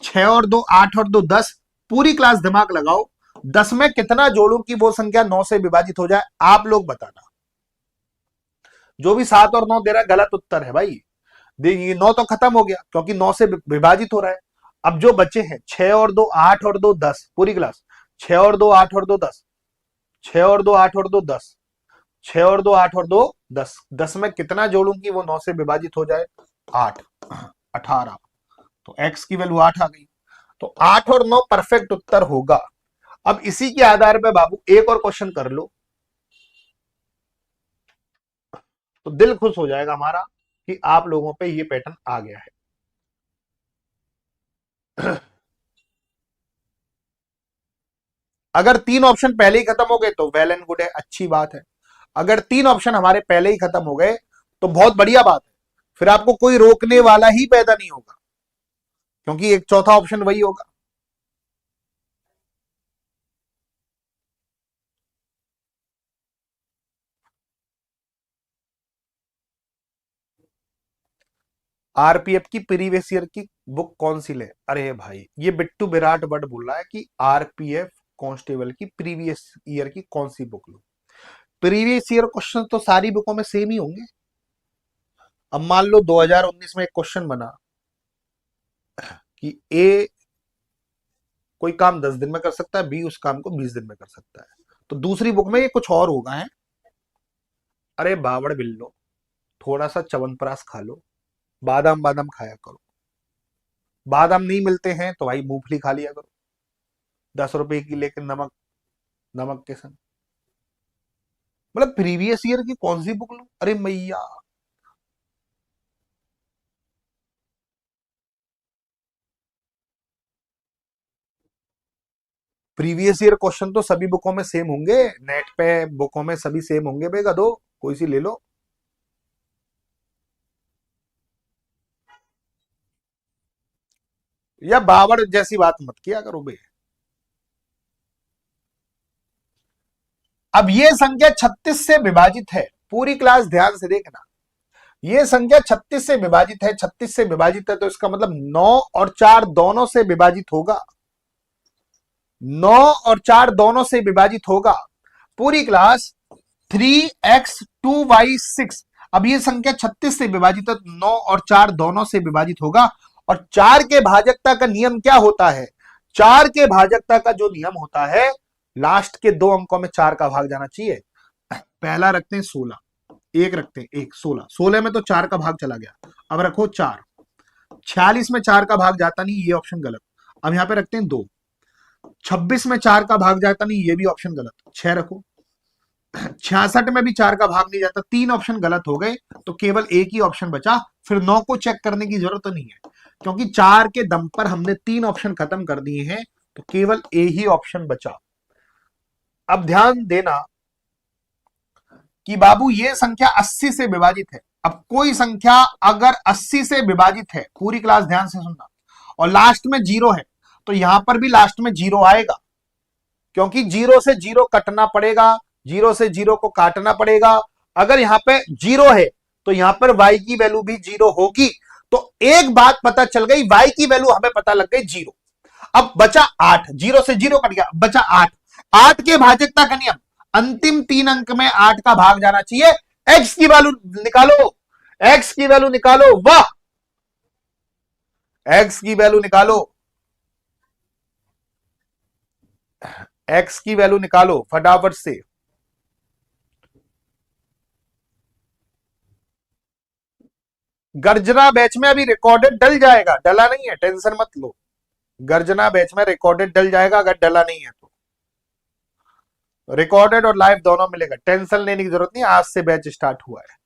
6 और 2 8 और 2 10। पूरी क्लास दिमाग लगाओ, 10 में कितना जोड़ू कि वो संख्या 9 से विभाजित हो जाए? आप लोग बताना। जो भी 7 और 9 दे रहा है गलत उत्तर है भाई। देखिए 9 तो खत्म हो गया क्योंकि 9 से विभाजित हो रहा है। अब जो बचे हैं 6 और 2 8 और 2 10, पूरी क्लास 6 और 2 8 और 2 10, 6 और 2 8 और 2 10, 6 और 2 8 और 2 10, 10 में कितना जोड़ूं कि वो 9 से विभाजित हो जाए? 8, 18। तो x की वैल्यू 8 आ गई। तो 8 और 9 परफेक्ट उत्तर होगा। अब इसी के आधार पे बाबू एक और क्वेश्चन कर लो तो दिल खुश हो जाएगा हमारा कि आप लोगों पे ये पैटर्न आ गया है। अगर 3 ऑप्शन पहले ही खत्म हो गए तो वेल एंड गुड है, अच्छी बात है। अगर 3 ऑप्शन हमारे पहले ही खत्म हो गए तो बहुत बढ़िया बात है, फिर आपको कोई रोकने वाला ही पैदा नहीं होगा क्योंकि एक चौथा ऑप्शन वही होगा। आरपीएफ की प्रीवियस ईयर की बुक कौन सी ले? अरे भाई ये बिट्टू विराट बट बोल रहा है कि आरपीएफ कांस्टेबल की प्रीवियस ईयर की कौन सी बुक लो। प्रीवियस ईयर क्वेश्चन तो सारी बुकों में सेम ही होंगे। अब मान लो 2019 में एक क्वेश्चन बना कि ए कोई काम 10 दिन में कर सकता है, बी उस काम को 20 दिन में कर सकता है, तो दूसरी बुक में ये कुछ और होगा है। अरे बावड़ बिल्लो, थोड़ा सा च्यवनप्राश खा लो, बादाम बादाम खाया करो। बादाम नहीं मिलते हैं तो भाई मूंगफली खा लिया करो, 10 रुपए की, लेकिन नमक, नमक के संग। मतलब प्रीवियस ईयर की कौन सी बुक लो? अरे मैया, प्रीवियस ईयर क्वेश्चन तो सभी बुकों में सेम होंगे, नेट पे बुकों में सभी सेम होंगे बेगा, दो कोई सी ले लो। या बावड़ जैसी बात मत किया करो बे। अब ये संख्या 36 से विभाजित है, पूरी क्लास ध्यान से देखना। ये संख्या 36 से विभाजित है, 36 से विभाजित है तो इसका मतलब 9 और 4 दोनों से विभाजित होगा, 9 और 4 दोनों से विभाजित होगा। पूरी क्लास 3x2y6। अब ये संख्या 36 से विभाजित है, 9 और 4 दोनों से विभाजित होगा। और 4 के भाजकता का नियम क्या होता है? 4 के भाजकता का जो नियम होता है, लास्ट के 2 अंकों में 4 का भाग जाना चाहिए। पहला रखते हैं 16, एक रखते हैं, एक 16, 16 में तो 4 का भाग चला गया। अब रखो 4, 46 में 4 का भाग जाता नहीं, ये ऑप्शन गलत। अब यहां पे रखते हैं 2, 26 में 4 का भाग जाता नहीं, ये भी ऑप्शन गलत। 6 रखो, 66 में भी 4 का भाग नहीं जाता, 3 ऑप्शन गलत हो गए, तो केवल एक ही ऑप्शन बचा। फिर 9 को चेक करने की जरूरत नहीं है क्योंकि 4 के दम पर हमने 3 ऑप्शन खत्म कर दिए हैं, तो केवल एक ही ऑप्शन बचा। अब ध्यान देना कि बाबू ये संख्या 80 से विभाजित है। अब कोई संख्या अगर 80 से विभाजित है, पूरी क्लास ध्यान से सुनना, और लास्ट में 0 है, तो यहां पर भी लास्ट में 0 आएगा क्योंकि 0 से 0 कटना पड़ेगा, 0 से 0 को काटना पड़ेगा। अगर यहां पे 0 है तो यहां पर y की वैल्यू भी 0 होगी। तो एक बात पता चल गई, y की वैल्यू हमें पता लग गई 0। अब बचा 8, 0 से 0 कट गया, बचा 8। 8 के भाजकता का नियम, अंतिम 3 अंक में 8 का भाग जाना चाहिए। x की वैल्यू निकालो, x की वैल्यू निकालो, वाह, x की वैल्यू निकालो, x की वैल्यू निकालो फटाफट से। गर्जना बैच में अभी रिकॉर्डेड डल जाएगा, डला नहीं है, टेंशन मत लो। गर्जना बैच में रिकॉर्डेड डल जाएगा अगर डला नहीं है तो। रिकॉर्डेड और लाइव दोनों मिलेगा, टेंशन लेने की जरूरत नहीं, आज से बैच स्टार्ट हुआ है।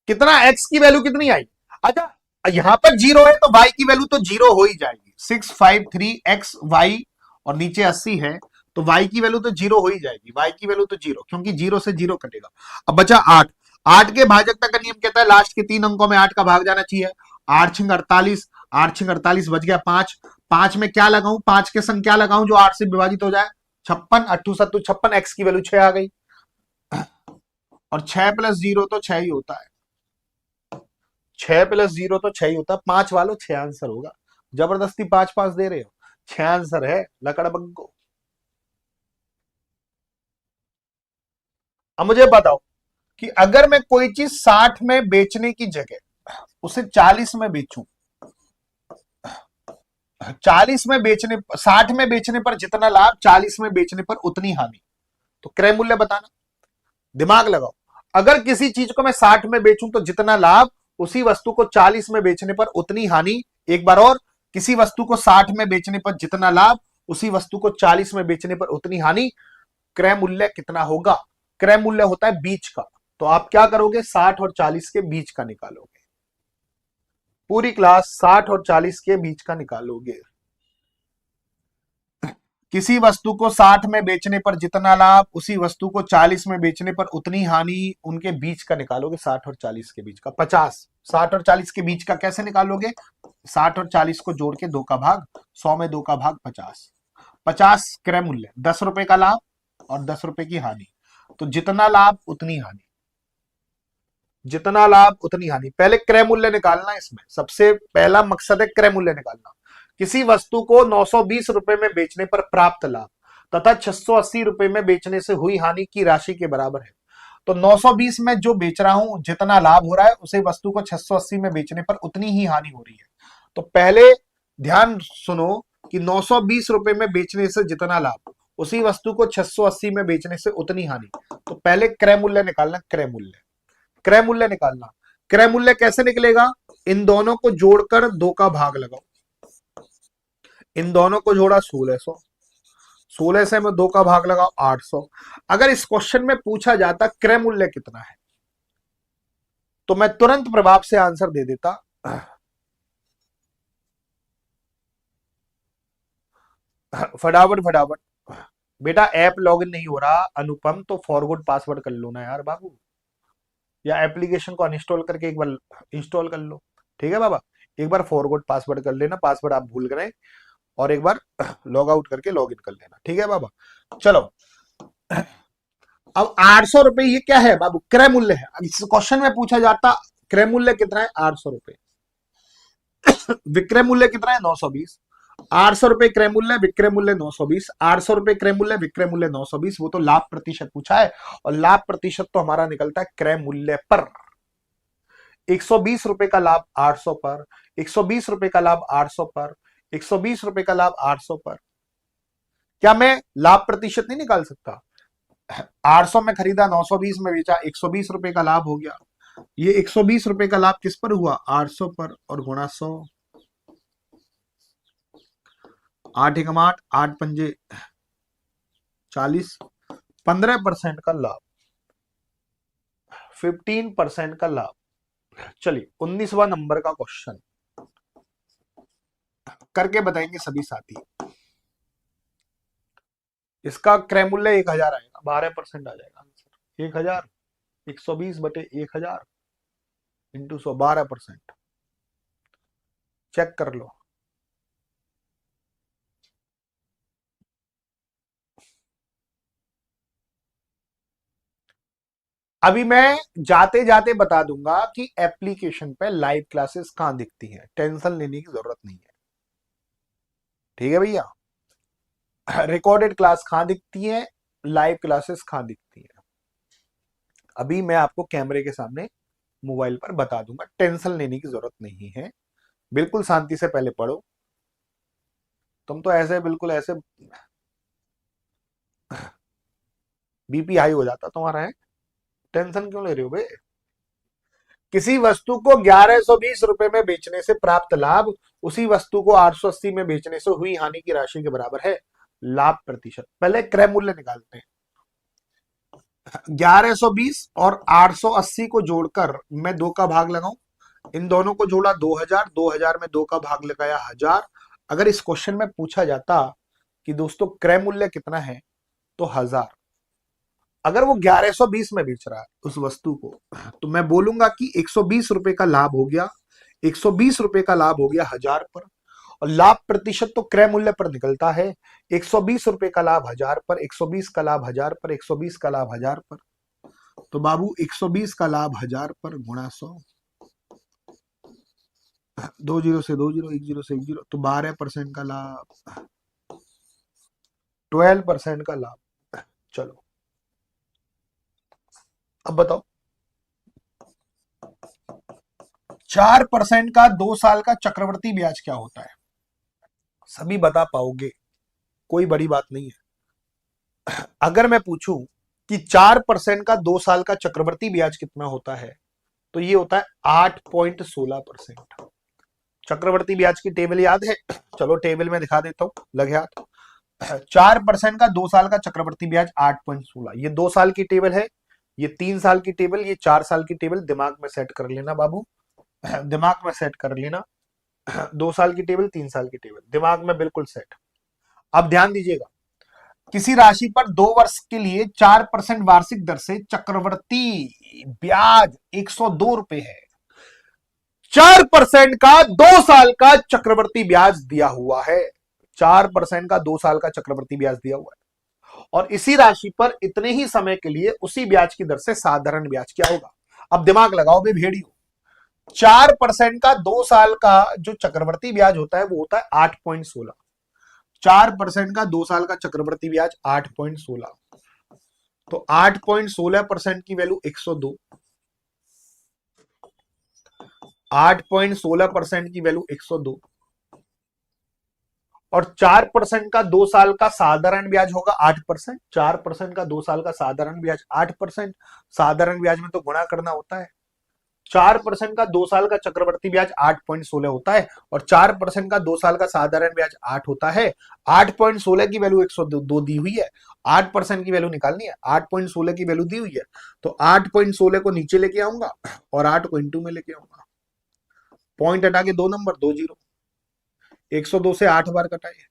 कितना x की वैल्यू कितनी आई? अच्छा, यहां पर 0 है तो y की वैल्यू तो 0 हो ही जाएगी। 653x y और नीचे 80 है तो y की वैल्यू तो 0 हो ही जाएगी, y की वैल्यू तो 0 क्योंकि 0 से 0 कटेगा। अब बचा 8। 8 के भाजकता का नियम कहता है लास्ट के 3 अंकों में 8 का भाग जाना चाहिए। 8 छिंग 48, 8 छिंग 48 बच गया 5। 5 में क्या लगाऊं, 5 के संग क्या लगाऊं जो 8 से विभाजित हो जाए? 56, 8 7 56, x की वैल्यू 6 आ गई। और 6 प्लस 0 तो 6 ही होता है, 6 प्लस 0 तो 6 ही होता है। 5 वालों 6 आंसर होगा, जबरदस्ती 5 5 दे रहे हो, 6 आंसर है लकड़ बग्गो। अब मुझे बताओ कि अगर मैं कोई चीज 60 में बेचने की जगह उसे 40 में बेचूं, 40 में बेचने 60 में बेचने पर जितना लाभ, 40 में बेचने पर उतनी हानि, तो क्रय मूल्य बताना। दिमाग लगाओ, अगर किसी चीज को मैं 60 में बेचूं तो जितना लाभ, उसी वस्तु को 40 में बेचने पर उतनी हानि। एक बार और, किसी वस्तु को 60 में बेचने पर जितना लाभ, उसी वस्तु को 40 में बेचने पर उतनी हानि, क्रय मूल्य कितना होगा? क्रय मूल्य होता है बीच का। तो आप क्या करोगे, 60 और 40 के बीच का निकालोगे। पूरी क्लास 60 और 40 के बीच का निकालोगे। किसी वस्तु को 60 में बेचने पर जितना लाभ, उसी वस्तु को 40 में बेचने पर उतनी हानि, उनके बीच का निकालोगे। 60 और 40 के बीच का 50। 60 और 40 के बीच का कैसे निकालोगे? 60 और 40 को जोड़ के 2 का भाग 100 में 2 का भाग 50। 50 क्रय मूल्य, 10 रुपए का लाभ और 10 रुपए की हानि, तो जितना लाभ उतनी हानि, जितना लाभ उतनी हानि। पहले क्रय मूल्य निकालना, इसमें सबसे पहला मकसद है क्रय मूल्य निकालना। किसी वस्तु को 920 रुपए में बेचने पर प्राप्त लाभ तथा 680 रुपए में बेचने से हुई हानि की राशि के बराबर है। तो 920 में जो बेच रहा हूं, जितना लाभ हो रहा है, उसे वस्तु को 680 में बेचने पर उतनी ही हानि हो रही है। तो पहले ध्यान सुनो कि 920 रुपए में बेचने से जितना लाभ, उसी वस्तु को 680 में बेचने से उतनी हानि। तो पहले क्रय मूल्य निकालना, क्रय मूल्य, क्रय मूल्य निकालना। क्रय मूल्य कैसे निकलेगा? इन दोनों को जोड़कर 2 का भाग लगाओ। इन दोनों को जोड़ा 1600, 16 से मैं 2 का भाग लगाओ 800। अगर इस क्वेश्चन में पूछा जाता क्रय मूल्य कितना है, तो मैं तुरंत प्रभाव से आंसर दे देता। फटाफट फटाफट बेटा, ऐप लॉगिन नहीं हो रहा अनुपम, तो फॉरगॉट पासवर्ड कर लो ना यार बाबू, या एप्लीकेशन को अनइंस्टॉल करके एक बार इंस्टॉल कर लो। ठीक है बाबा, एक बार फॉरगॉट पासवर्ड कर लेना, पासवर्ड आप भूल गए, और एक बार लॉग आउट करके लॉग इन कर लेना। ठीक है बाबा, चलो। अब 800 रुपए ये क्या है बाबू? क्रय मूल्य है। अब इस क्वेश्चन में पूछा जाता क्रय मूल्य कितना है, 800 रुपए। विक्रय मूल्य कितना है, 920। 800 रुपए क्रय मूल्य, विक्रय मूल्य 920। 800 रुपए क्रय मूल्य, विक्रय मूल्य 920। वो तो लाभ प्रतिशत पूछा है, और लाभ प्रतिशत तो हमारा निकलता है क्रय मूल्य पर। 120 रुपए का लाभ 800 पर, 120 रुपए का लाभ 800 पर, 120 रुपए का लाभ 800 पर। क्या मैं लाभ प्रतिशत नहीं निकाल सकता? 800 में खरीदा, 920 में बेचा, 120 रुपए का लाभ हो गया। ये 120 रुपए का लाभ किस पर हुआ? 800 पर, और गुणा 100। 8 एकम 8, 8 पंजे 40, 15% का लाभ, 15% का लाभ। चलिए 19वां नंबर का क्वेश्चन करके बताएंगे सभी साथी। इसका क्रय मूल्य 1000 आएगा, 12% आ जाएगा आंसर। 1000, 120 बटे 1000 इंटू 100, 12%। चेक कर लो। अभी मैं जाते जाते बता दूंगा कि एप्लीकेशन पे लाइव क्लासेस कहां दिखती हैं, टेंशन लेने की जरूरत नहीं है। ठीक है भैया, रिकॉर्डेड क्लास कहां दिखती है, लाइव क्लासेस कहां दिखती है, अभी मैं आपको कैमरे के सामने मोबाइल पर बता दूंगा। टेंशन लेने की जरूरत नहीं है, बिल्कुल शांति से पहले पढ़ो। तुम तो ऐसे बिल्कुल ऐसे बीपी हाई हो जाता तुम्हारा है, टेंशन क्यों ले रहे हो बे? किसी वस्तु को 1120 रुपए में बेचने से प्राप्त लाभ, उसी वस्तु को 880 में बेचने से हुई हानि की राशि के बराबर है। लाभ प्रतिशत, पहले क्रय मूल्य निकालते हैं। 1120 और 880 को जोड़कर मैं 2 का भाग लगाऊं, इन दोनों को जोड़ा 2000, 2000 में 2 का भाग लगाया 1000। अगर इस क्वेश्चन में पूछा जाता कि दोस्तों क्रय मूल्य कितना है, तो 1000। अगर वो 1120 में बेच रहा है उस वस्तु को, तो मैं बोलूंगा कि 120 रुपए का लाभ हो गया, 120 रुपए का लाभ हो गया 1000 पर, और लाभ प्रतिशत तो क्रय मूल्य पर निकलता है। 120 रुपए का लाभ 1000 पर, 120 का लाभ 1000 पर, 120 का लाभ 1000 पर। तो बाबू 120 का लाभ 1000 पर गुणा 100, 2 जीरो से 2 जीरो, 1 जीरो से 1 जीरो, तो 12% का लाभ, 12% का लाभ। चलो अब बताओ 4% का 2 साल का चक्रवर्ती ब्याज क्या होता है? सभी बता पाओगे, कोई बड़ी बात नहीं है। अगर मैं पूछूं कि 4% का 2 साल का चक्रवर्ती ब्याज कितना होता है, तो ये होता है 8.16%। चक्रवर्ती ब्याज की टेबल याद है? चलो टेबल में दिखा देता हूं, लगे हाथ। 4% का 2 साल का चक्रवर्ती ब्याज 8.16, ये 2 साल की टेबल है, ये 3 साल की टेबल, ये 4 साल की टेबल। दिमाग में सेट कर लेना बाबू, दिमाग में सेट कर लेना। 2 साल की टेबल, 3 साल की टेबल, दिमाग में बिल्कुल सेट। अब ध्यान दीजिएगा, किसी राशि पर 2 वर्ष के लिए 4% वार्षिक दर से चक्रवर्ती ब्याज 102 रुपए है। 4% का 2 साल का चक्रवर्ती ब्याज दिया हुआ है। 4% का 2 साल का चक्रवर्ती ब्याज दिया हुआ है, और इसी राशि पर इतने ही समय के लिए उसी ब्याज की दर से साधारण ब्याज क्या होगा? अब दिमाग लगाओ बे भेड़ियो। 4% का 2 साल का जो चक्रवर्ती ब्याज होता है वो होता है 8.16। 4% का 2 साल का चक्रवर्ती ब्याज 8.16, तो 8.16% की वैल्यू 102। 8.16% की वैल्यू 102, और 4% का 2 साल का साधारण ब्याज होगा 8%। 4% का 2 साल का साधारण ब्याज 8%। साधारण ब्याज में तो गुणा करना होता है। 4% का 2 साल का चक्रवर्ती ब्याज 8.16 होता है, और 4% का 2 साल का साधारण ब्याज 8 होता है। 8.16 की वैल्यू 102 दी हुई है, 8% की वैल्यू निकालनी है। 8.16 की वैल्यू दी हुई है, तो 8.16 को नीचे लेके आऊंगा और 8 को इंटू में लेके आऊंगा। पॉइंट हटा के 2 नंबर, 2 जीरो। 102 से 8 बार कटाइए,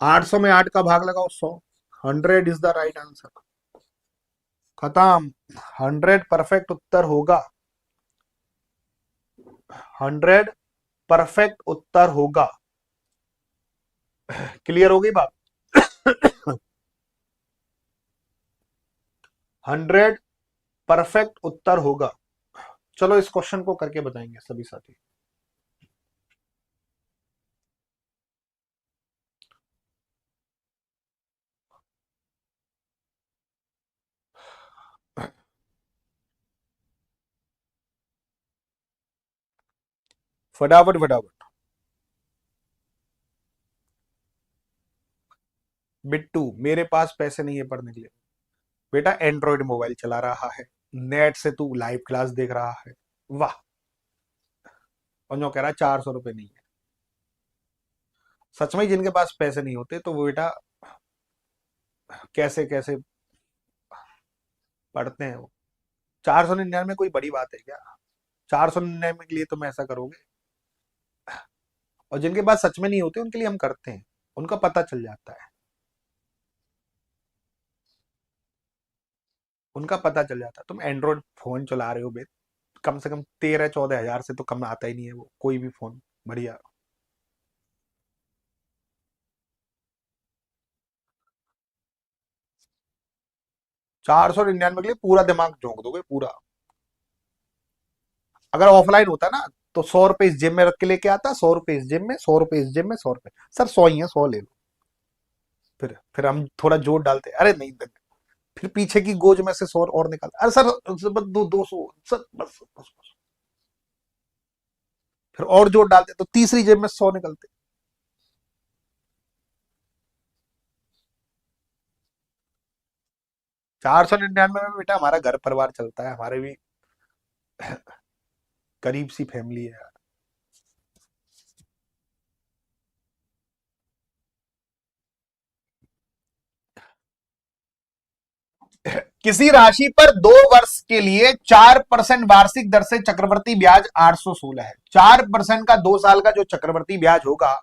800 में 8 का भाग लगाओ 100। 100 इज द राइट आंसर। खत्म। 100 परफेक्ट उत्तर होगा। 100 परफेक्ट उत्तर होगा। क्लियर हो गई बात? 100 परफेक्ट उत्तर होगा। चलो इस क्वेश्चन को करके बताएंगे सभी साथी। फटाफट फटाफट। बिट्टू मेरे पास पैसे नहीं है पढ़ने के लिए। बेटा एंड्रॉइड मोबाइल चला रहा है, नेट से तू लाइव क्लास देख रहा है। वाह। और जो कह रहा है 400 रुपए नहीं है। सच में जिनके पास पैसे नहीं होते तो वो बेटा कैसे कैसे पढ़ते हैं वो। 499 कोई बड़ी बात है क्या? 499 के लिए तुम ऐसा करोगे? और जिनके पास सच में नहीं होते उनके लिए हम करते हैं, उनका पता चल जाता है, उनका पता चल जाता है। तुम एंड्रॉइड फोन चला रहे हो बे, कम से कम 13-14 हजार से तो कम आता ही नहीं है वो कोई भी फोन बढ़िया। 499 के लिए पूरा दिमाग झोंक दोगे पूरा। अगर ऑफलाइन होता ना तो 100 रुपए इस जेब में रख के लेके आता, 100 रुपए इस जेब में, 100 रुपए इस जेब में, 100 रुपए सर 100 ही है, 100 ले लो। फिर हम थोड़ा जोर डालते, अरे नहीं, फिर पीछे की गोज में से 100 और निकाल, अरे सर बस 200 सर, बस। फिर और जोर डालते तो तीसरी जेब में 100 निकलते। 499 में बेटा हमारा घर परिवार चलता है, हमारे भी गरीब सी फैमिली है। किसी राशि पर 2 वर्ष के लिए 4% वार्षिक दर से चक्रवर्ती ब्याज 816 है। 4% का 2 साल का जो चक्रवर्ती ब्याज होगा,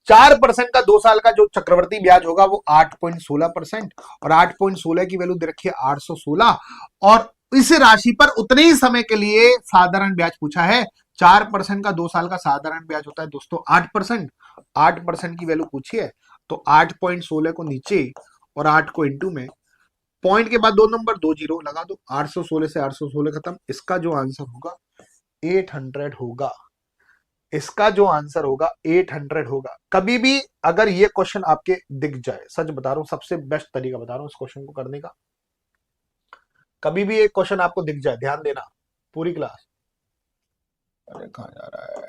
4% का 2 साल का जो चक्रवर्ती ब्याज होगा वो 8.16%, और 8.16 की वैल्यू दे रखी है 816, और इस राशि पर उतने ही समय के लिए साधारण ब्याज पूछा है। 4% का 2 साल का साधारण ब्याज होता है दोस्तों 8%। 8% की वैल्यू पूछी है, तो 8.16 को नीचे और 8 को इंटू में, पॉइंट के बाद 2 नंबर, 2 जीरो लगा दो। 816 से 816 खत्म। इसका जो आंसर होगा 800 होगा। इसका जो आंसर होगा 800 होगा। कभी भी अगर ये क्वेश्चन आपके दिख जाए, सच बता रहा हूं, सबसे बेस्ट तरीका बता रहा हूं इस क्वेश्चन को करने का, कभी भी एक क्वेश्चन आपको दिख जाए, ध्यान देना पूरी क्लास। अरे कहाँ जा रहा है?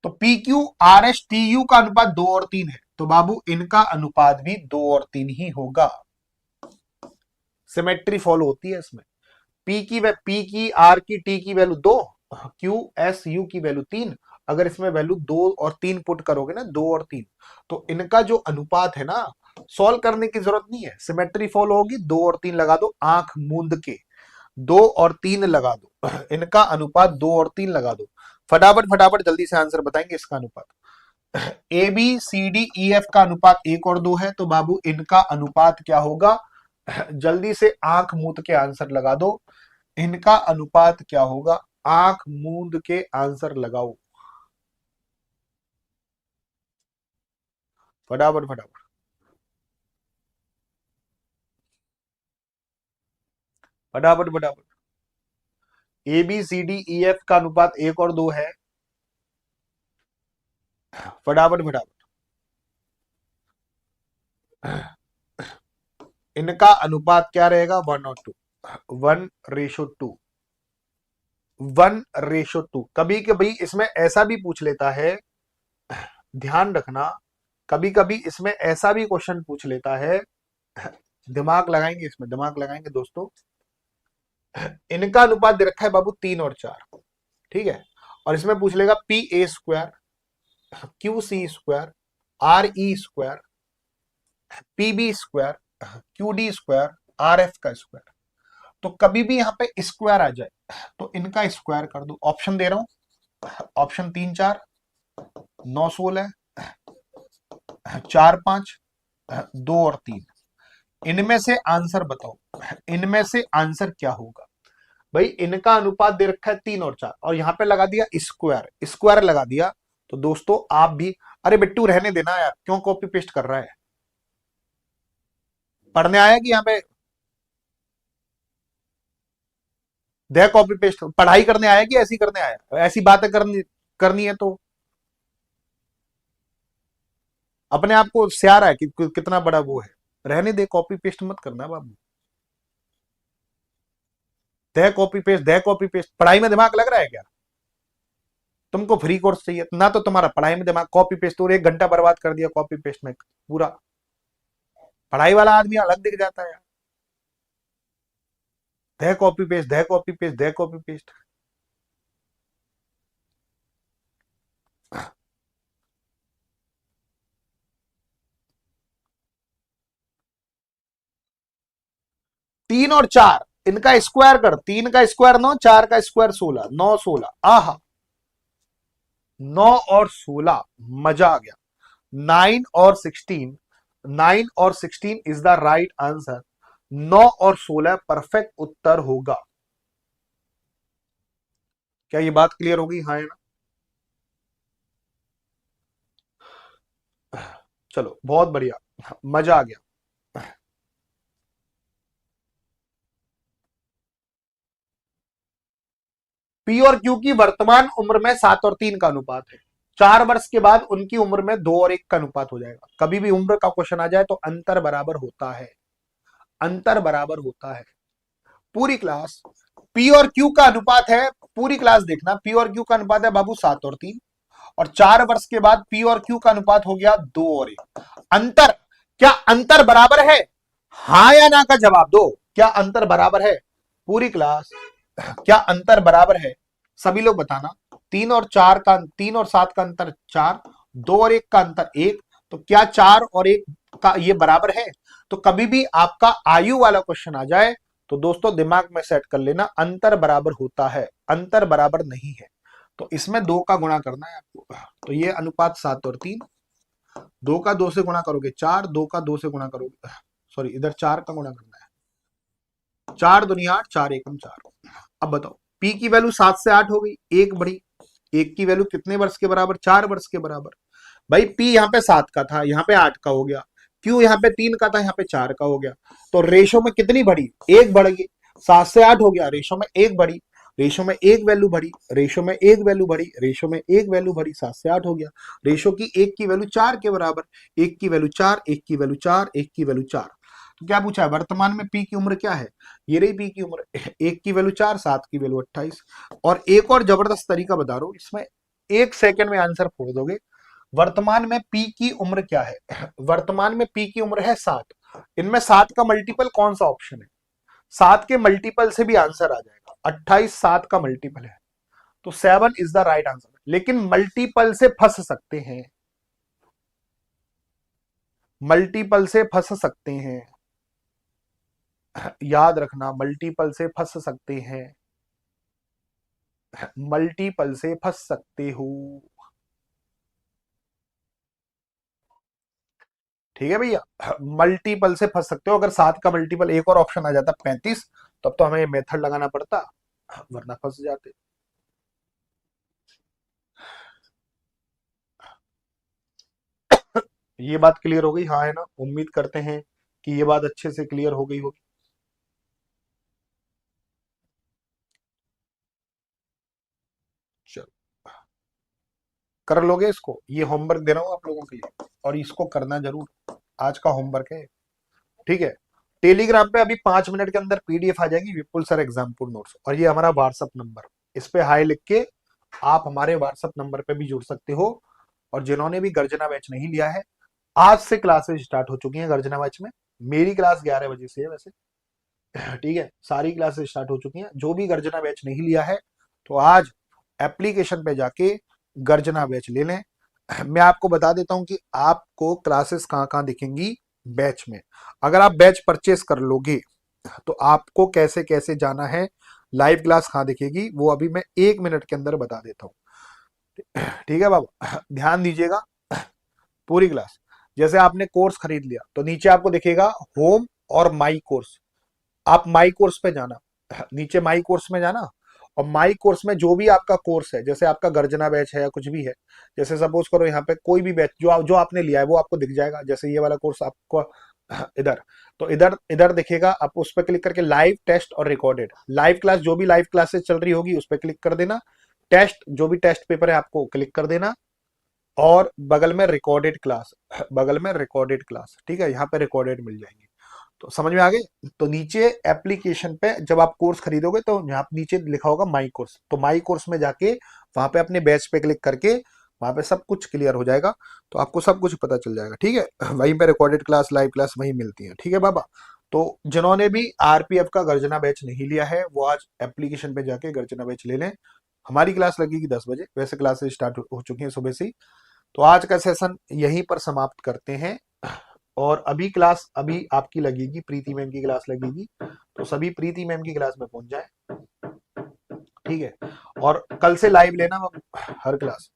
तो P Q R S T U का अनुपात 2 और 3 है, तो बाबू इनका अनुपात भी 2 और 3 ही होगा। सिमेट्री फॉलो होती है इसमें। पी की आर की टी की वैल्यू 2, क्यू एस यू की वैल्यू 3। अगर इसमें वैल्यू 2 और 3 पुट करोगे ना, 2 और 3, तो इनका जो अनुपात है ना, सॉल्व करने की जरूरत नहीं है, सिमेट्री फॉलो होगी। 2 और 3 लगा दो आंख मूंद के, 2 और 3 लगा दो, इनका अनुपात 2 और 3 लगा दो। फटाफट फटाफट जल्दी से आंसर बताएंगे इसका अनुपात। A B C D E F का अनुपात 1 और 2 है, तो बाबू इनका अनुपात क्या होगा? जल्दी से आंख मूंद के आंसर लगा दो। इनका अनुपात क्या होगा? आंख मूंद के आंसर लगाओ फटाफट फटाफट फटाफट फटाफट। A B C D E F का अनुपात 1 और 2 है, फटाफट फटाफट। इनका अनुपात क्या रहेगा? 1 और 2, 1:2, 1:2। कभी कभी इसमें ऐसा भी पूछ लेता है, ध्यान रखना, कभी कभी इसमें ऐसा भी क्वेश्चन पूछ लेता है, दिमाग लगाएंगे इसमें, दिमाग लगाएंगे दोस्तों। इनका अनुपात दे रखा है बाबू 3 और 4, ठीक है, और इसमें पूछ लेगा P A square, Q C square, R E square, P B square, Q D square, R F का स्क्वायर। तो कभी भी यहां पे स्क्वायर आ जाए तो इनका स्क्वायर कर दो। ऑप्शन दे रहा हूं, ऑप्शन 3 4, 9 16, 4 5, 2 और 3। इनमें से आंसर बताओ, इनमें से आंसर क्या होगा? भाई इनका अनुपात दे रखा है 3 और 4, और यहां पे लगा दिया स्क्वायर, स्क्वायर लगा दिया। तो दोस्तों आप भी, अरे बिट्टू रहने देना यार, क्यों कॉपी पेस्ट कर रहा है? पढ़ने आया कि यहाँ पे दे कॉपी पेस्ट, पढ़ाई करने आया कि ऐसी करने आया? ऐसी बातें करनी करनी है तो अपने आप को स्यार है कि कितना बड़ा वो है। रहने दे, कॉपी पेस्ट मत करना बाबू। दे कॉपी पेस्ट, दे कॉपी पेस्ट, पढ़ाई में दिमाग लग रहा है क्या? तुमको फ्री कोर्स चाहिए ना, तो तुम्हारा पढ़ाई में दिमाग, कॉपी पेस्ट तो 1 घंटा बर्बाद कर दिया कॉपी पेस्ट में पूरा। पढ़ाई वाला आदमी अलग दिख जाता है। दे कॉपी पेस्ट, दे कॉपी पेस्ट, दे कॉपी पेस्ट। तीन और चार, इनका स्क्वायर कर, 3 का स्क्वायर 9, 4 का स्क्वायर 16, 9 16, आहा 9 और 16, मजा आ गया। 9 और 16, 9 और 16 इज द राइट आंसर। 9 और 16 परफेक्ट उत्तर होगा। क्या ये बात क्लियर होगी? हाँ है ना? चलो बहुत बढ़िया, मजा आ गया। पी और क्यू की वर्तमान उम्र में 7 और 3 का अनुपात है। 4 वर्ष के बाद उनकी उम्र में 2 और 1 का अनुपात हो जाएगा। कभी भी उम्र का क्वेश्चन आ जाए तो अंतर बराबर होता है, अंतर बराबर होता है। पूरी क्लास पी और क्यू का अनुपात है, पूरी क्लास देखना, पी और क्यू का अनुपात है बाबू 7 और 3, और 4 वर्ष के बाद पी और क्यू का अनुपात हो गया 2 और 1। अंतर, क्या अंतर बराबर है? हाँ या ना का जवाब दो। क्या अंतर बराबर है? पूरी क्लास क्या अंतर बराबर है? सभी लोग बताना। 3 और 4 का, 3 और 7 का अंतर 4, 2 और 1 का अंतर 1, तो क्या 4 और 1 का ये बराबर है? तो कभी भी आपका आयु वाला क्वेश्चन आ जाए तो दोस्तों दिमाग में सेट कर लेना, अंतर बराबर होता है, अंतर बराबर नहीं है। तो इसमें 2 का गुणा करना है आपको, तो ये अनुपात 7 और 3, 2 का 2 से गुणा करोगे 4, 2 का 2 से गुणा करोगे, सॉरी इधर 4 का गुणा करना है, 4 दुनिया 8, 4 एकम 4। अब बताओ, पी की वैल्यू 7 से 8 हो गई, एक बढ़ी, एक की वैल्यू कितने वर्ष के बराबर? 4 वर्ष के बराबर। भाई पी यहाँ पे 7 का था, यहाँ पे 8 का हो गया, क्यू यहाँ पे 3 का था, यहाँ पे 4 का हो गया, तो रेशो में कितनी बढ़ी? एक बढ़ गई। 7 से 8 हो गया, रेशो में एक बढ़ी, रेशो में एक वैल्यू बढ़ी, रेशो में एक वैल्यू बढ़ी, रेशो में एक वैल्यू बढ़ी, 7 से 8 हो गया। रेशो की एक की वैल्यू 4 के बराबर, एक की वैल्यू 4, एक की वैल्यू 4, एक की वैल्यू 4, तो क्या पूछा है, वर्तमान में पी की उम्र क्या है, ये रही पी की उम्र, एक की वैल्यू 4, 7 की वैल्यू 28। और एक और जबरदस्त तरीका बता रहा हूं, इसमें 1 सेकंड में आंसर फोड़ दोगे। वर्तमान में पी की उम्र क्या है, वर्तमान में पी की उम्र है 7। इनमें 7 का मल्टीपल कौन सा ऑप्शन है, 7 के मल्टीपल से भी आंसर आ जाएगा, 28 7 का मल्टीपल है, तो 7 इज द राइट आंसर। लेकिन मल्टीपल से फंस सकते हैं, मल्टीपल से फंस सकते हैं, याद रखना, मल्टीपल से फंस सकते हैं, मल्टीपल से फंस सकते हो। ठीक है भैया, मल्टीपल से फंस सकते हो। अगर 7 का मल्टीपल एक और ऑप्शन आ जाता 35, तब तो हमें मेथड लगाना पड़ता, वरना फंस जाते। ये बात क्लियर हो गई, हाँ है ना, उम्मीद करते हैं कि ये बात अच्छे से क्लियर हो गई होगी। चलो, कर लोगे इसको, ये होमवर्क दे रहा हूं आप लोगों के लिए, और इसको करना जरूर, आज का होमवर्क है। ठीक है, टेलीग्राम पे अभी 5 मिनट के अंदर पीडीएफ आ जाएगी, विपुल सर एग्जाम्पल नोट्स, और ये हमारा व्हाट्सअप नंबर, इस पे हाई लिख के आप हमारे व्हाट्सअप नंबर पे भी जुड़ सकते हो। और जिन्होंने भी गर्जना बैच नहीं लिया है, आज से क्लासेस स्टार्ट हो चुकी हैं गर्जना बैच में। मेरी क्लास 11 बजे से है वैसे, ठीक है, सारी क्लासेस स्टार्ट हो चुकी हैं। जो भी गर्जना बैच नहीं लिया है, तो आज एप्लीकेशन पे जाके गर्जना बैच ले लें। मैं आपको बता देता हूं कि आपको क्लासेस कहाँ कहाँ दिखेंगी बैच में। अगर आप बैच परचेस कर लोगे, तो आपको कैसे कैसे जाना है, लाइव क्लास कहाँ दिखेगी, वो अभी मैं 1 मिनट के अंदर बता देता हूँ। ठीक है बाबा, ध्यान दीजिएगा, पूरी क्लास। जैसे आपने कोर्स खरीद लिया, तो नीचे आपको दिखेगा होम और माई कोर्स, आप माई कोर्स पे जाना, नीचे माई कोर्स में जाना, और माई कोर्स में जो भी आपका कोर्स है, जैसे आपका गर्जना बैच है या कुछ भी है, जैसे सपोज करो यहाँ पे कोई भी बैच जो आपने लिया है वो आपको दिख जाएगा। जैसे ये वाला कोर्स आपको इधर, तो इधर इधर दिखेगा, आप उस पर क्लिक करके लाइव, टेस्ट और रिकॉर्डेड, लाइव क्लास जो भी लाइव क्लासेस चल रही होगी उस पर क्लिक कर देना, टेस्ट जो भी टेस्ट पेपर है आपको क्लिक कर देना, और बगल में रिकॉर्डेड क्लास, बगल में रिकॉर्डेड क्लास, ठीक है, यहाँ पे रिकॉर्डेड मिल जाएंगे। तो समझ में आ गई। तो नीचे एप्लीकेशन पे जब आप कोर्स खरीदोगे, तो यहाँ नीचे लिखा होगा माई कोर्स, तो माई कोर्स में जाके वहां पे अपने बैच पे क्लिक करके वहां पे सब कुछ क्लियर हो जाएगा, तो आपको सब कुछ पता चल जाएगा। ठीक है, वहीं पे रिकॉर्डेड क्लास, लाइव क्लास वहीं मिलती है। ठीक है बाबा, तो जिन्होंने भी आरपीएफ का गर्जना बैच नहीं लिया है, वो आज एप्लीकेशन पे जाके गर्जना बैच ले लें। हमारी क्लास लगेगी 10 बजे, वैसे क्लासेस स्टार्ट हो चुकी हैं सुबह से ही। तो आज का सेशन यहीं पर समाप्त करते हैं, और अभी क्लास अभी आपकी लगेगी, प्रीति मैम की क्लास लगेगी, तो सभी प्रीति मैम की क्लास में पहुंच जाए। ठीक है, और कल से लाइव लेना हर क्लास।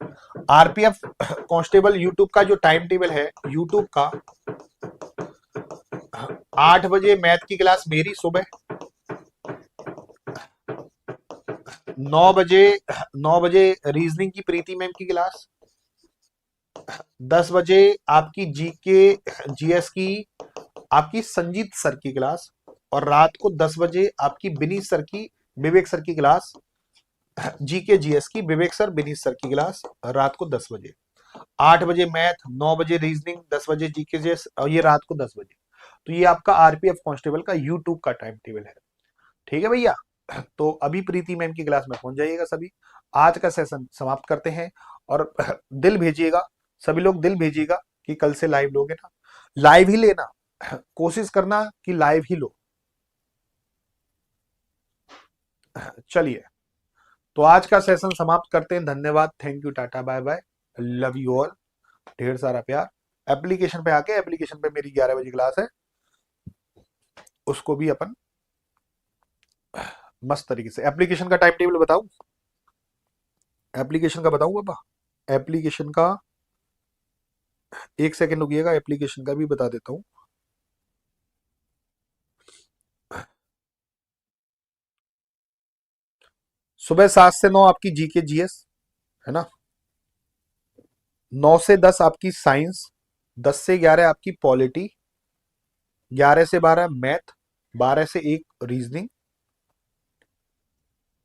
आरपीएफ कांस्टेबल यूट्यूब का जो टाइम टेबल है, यूट्यूब का 8 बजे मैथ की क्लास मेरी सुबह, 9 बजे 9 बजे रीजनिंग की प्रीति मैम की क्लास, 10 बजे आपकी जीके जीएस की आपकी संजीत सर की क्लास, और रात को 10 बजे आपकी विनीत सर की, विवेक सर की क्लास, जीके जीएस की विवेक सर विनीत सर की क्लास रात को 10 बजे। 8 बजे मैथ, 9 बजे रीजनिंग, 10 बजे जीके जीएस, और ये रात को 10 बजे। तो ये आपका आरपीएफ कांस्टेबल का यूट्यूब का टाइम टेबल है। ठीक है भैया, तो अभी प्रीति मैम की क्लास में पहुंच जाइएगा सभी। आज का सेशन समाप्त करते हैं, और दिल भेजिएगा, सभी लोग दिल भेजिएगा कि कल से लाइव लोगे ना, लाइव ही लेना, कोशिश करना कि लाइव ही लो। चलिए, तो आज का सेशन समाप्त करते हैं। धन्यवाद, thank you, tata, bye bye, love you all, ढेर सारा प्यार। एप्लीकेशन पे आके, एप्लीकेशन पे मेरी 11 बजे क्लास है, उसको भी अपन मस्त तरीके से, एप्लीकेशन का टाइम टेबल बताऊं, एप्लीकेशन का बताऊं पापा, एप्लीकेशन का 1 सेकंड रुकिएगा, एप्लीकेशन का भी बता देता हूं। सुबह 7 से 9 आपकी जीके जीएस है ना, 9 से 10 आपकी साइंस, 10 से 11 आपकी पॉलिटी, 11 से 12 मैथ, 12 से 1 रीजनिंग,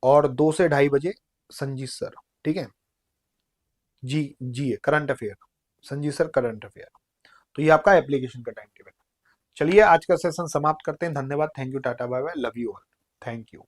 और 2 से 2:30 बजे संजीत सर। ठीक है, जी current affair, Sanjeet sir current affair. तो ये आपका एप्लीकेशन का टाइम टेबल। चलिए आज का सेशन समाप्त करते हैं। धन्यवाद, thank you, tata bye bye, love you all, thank you.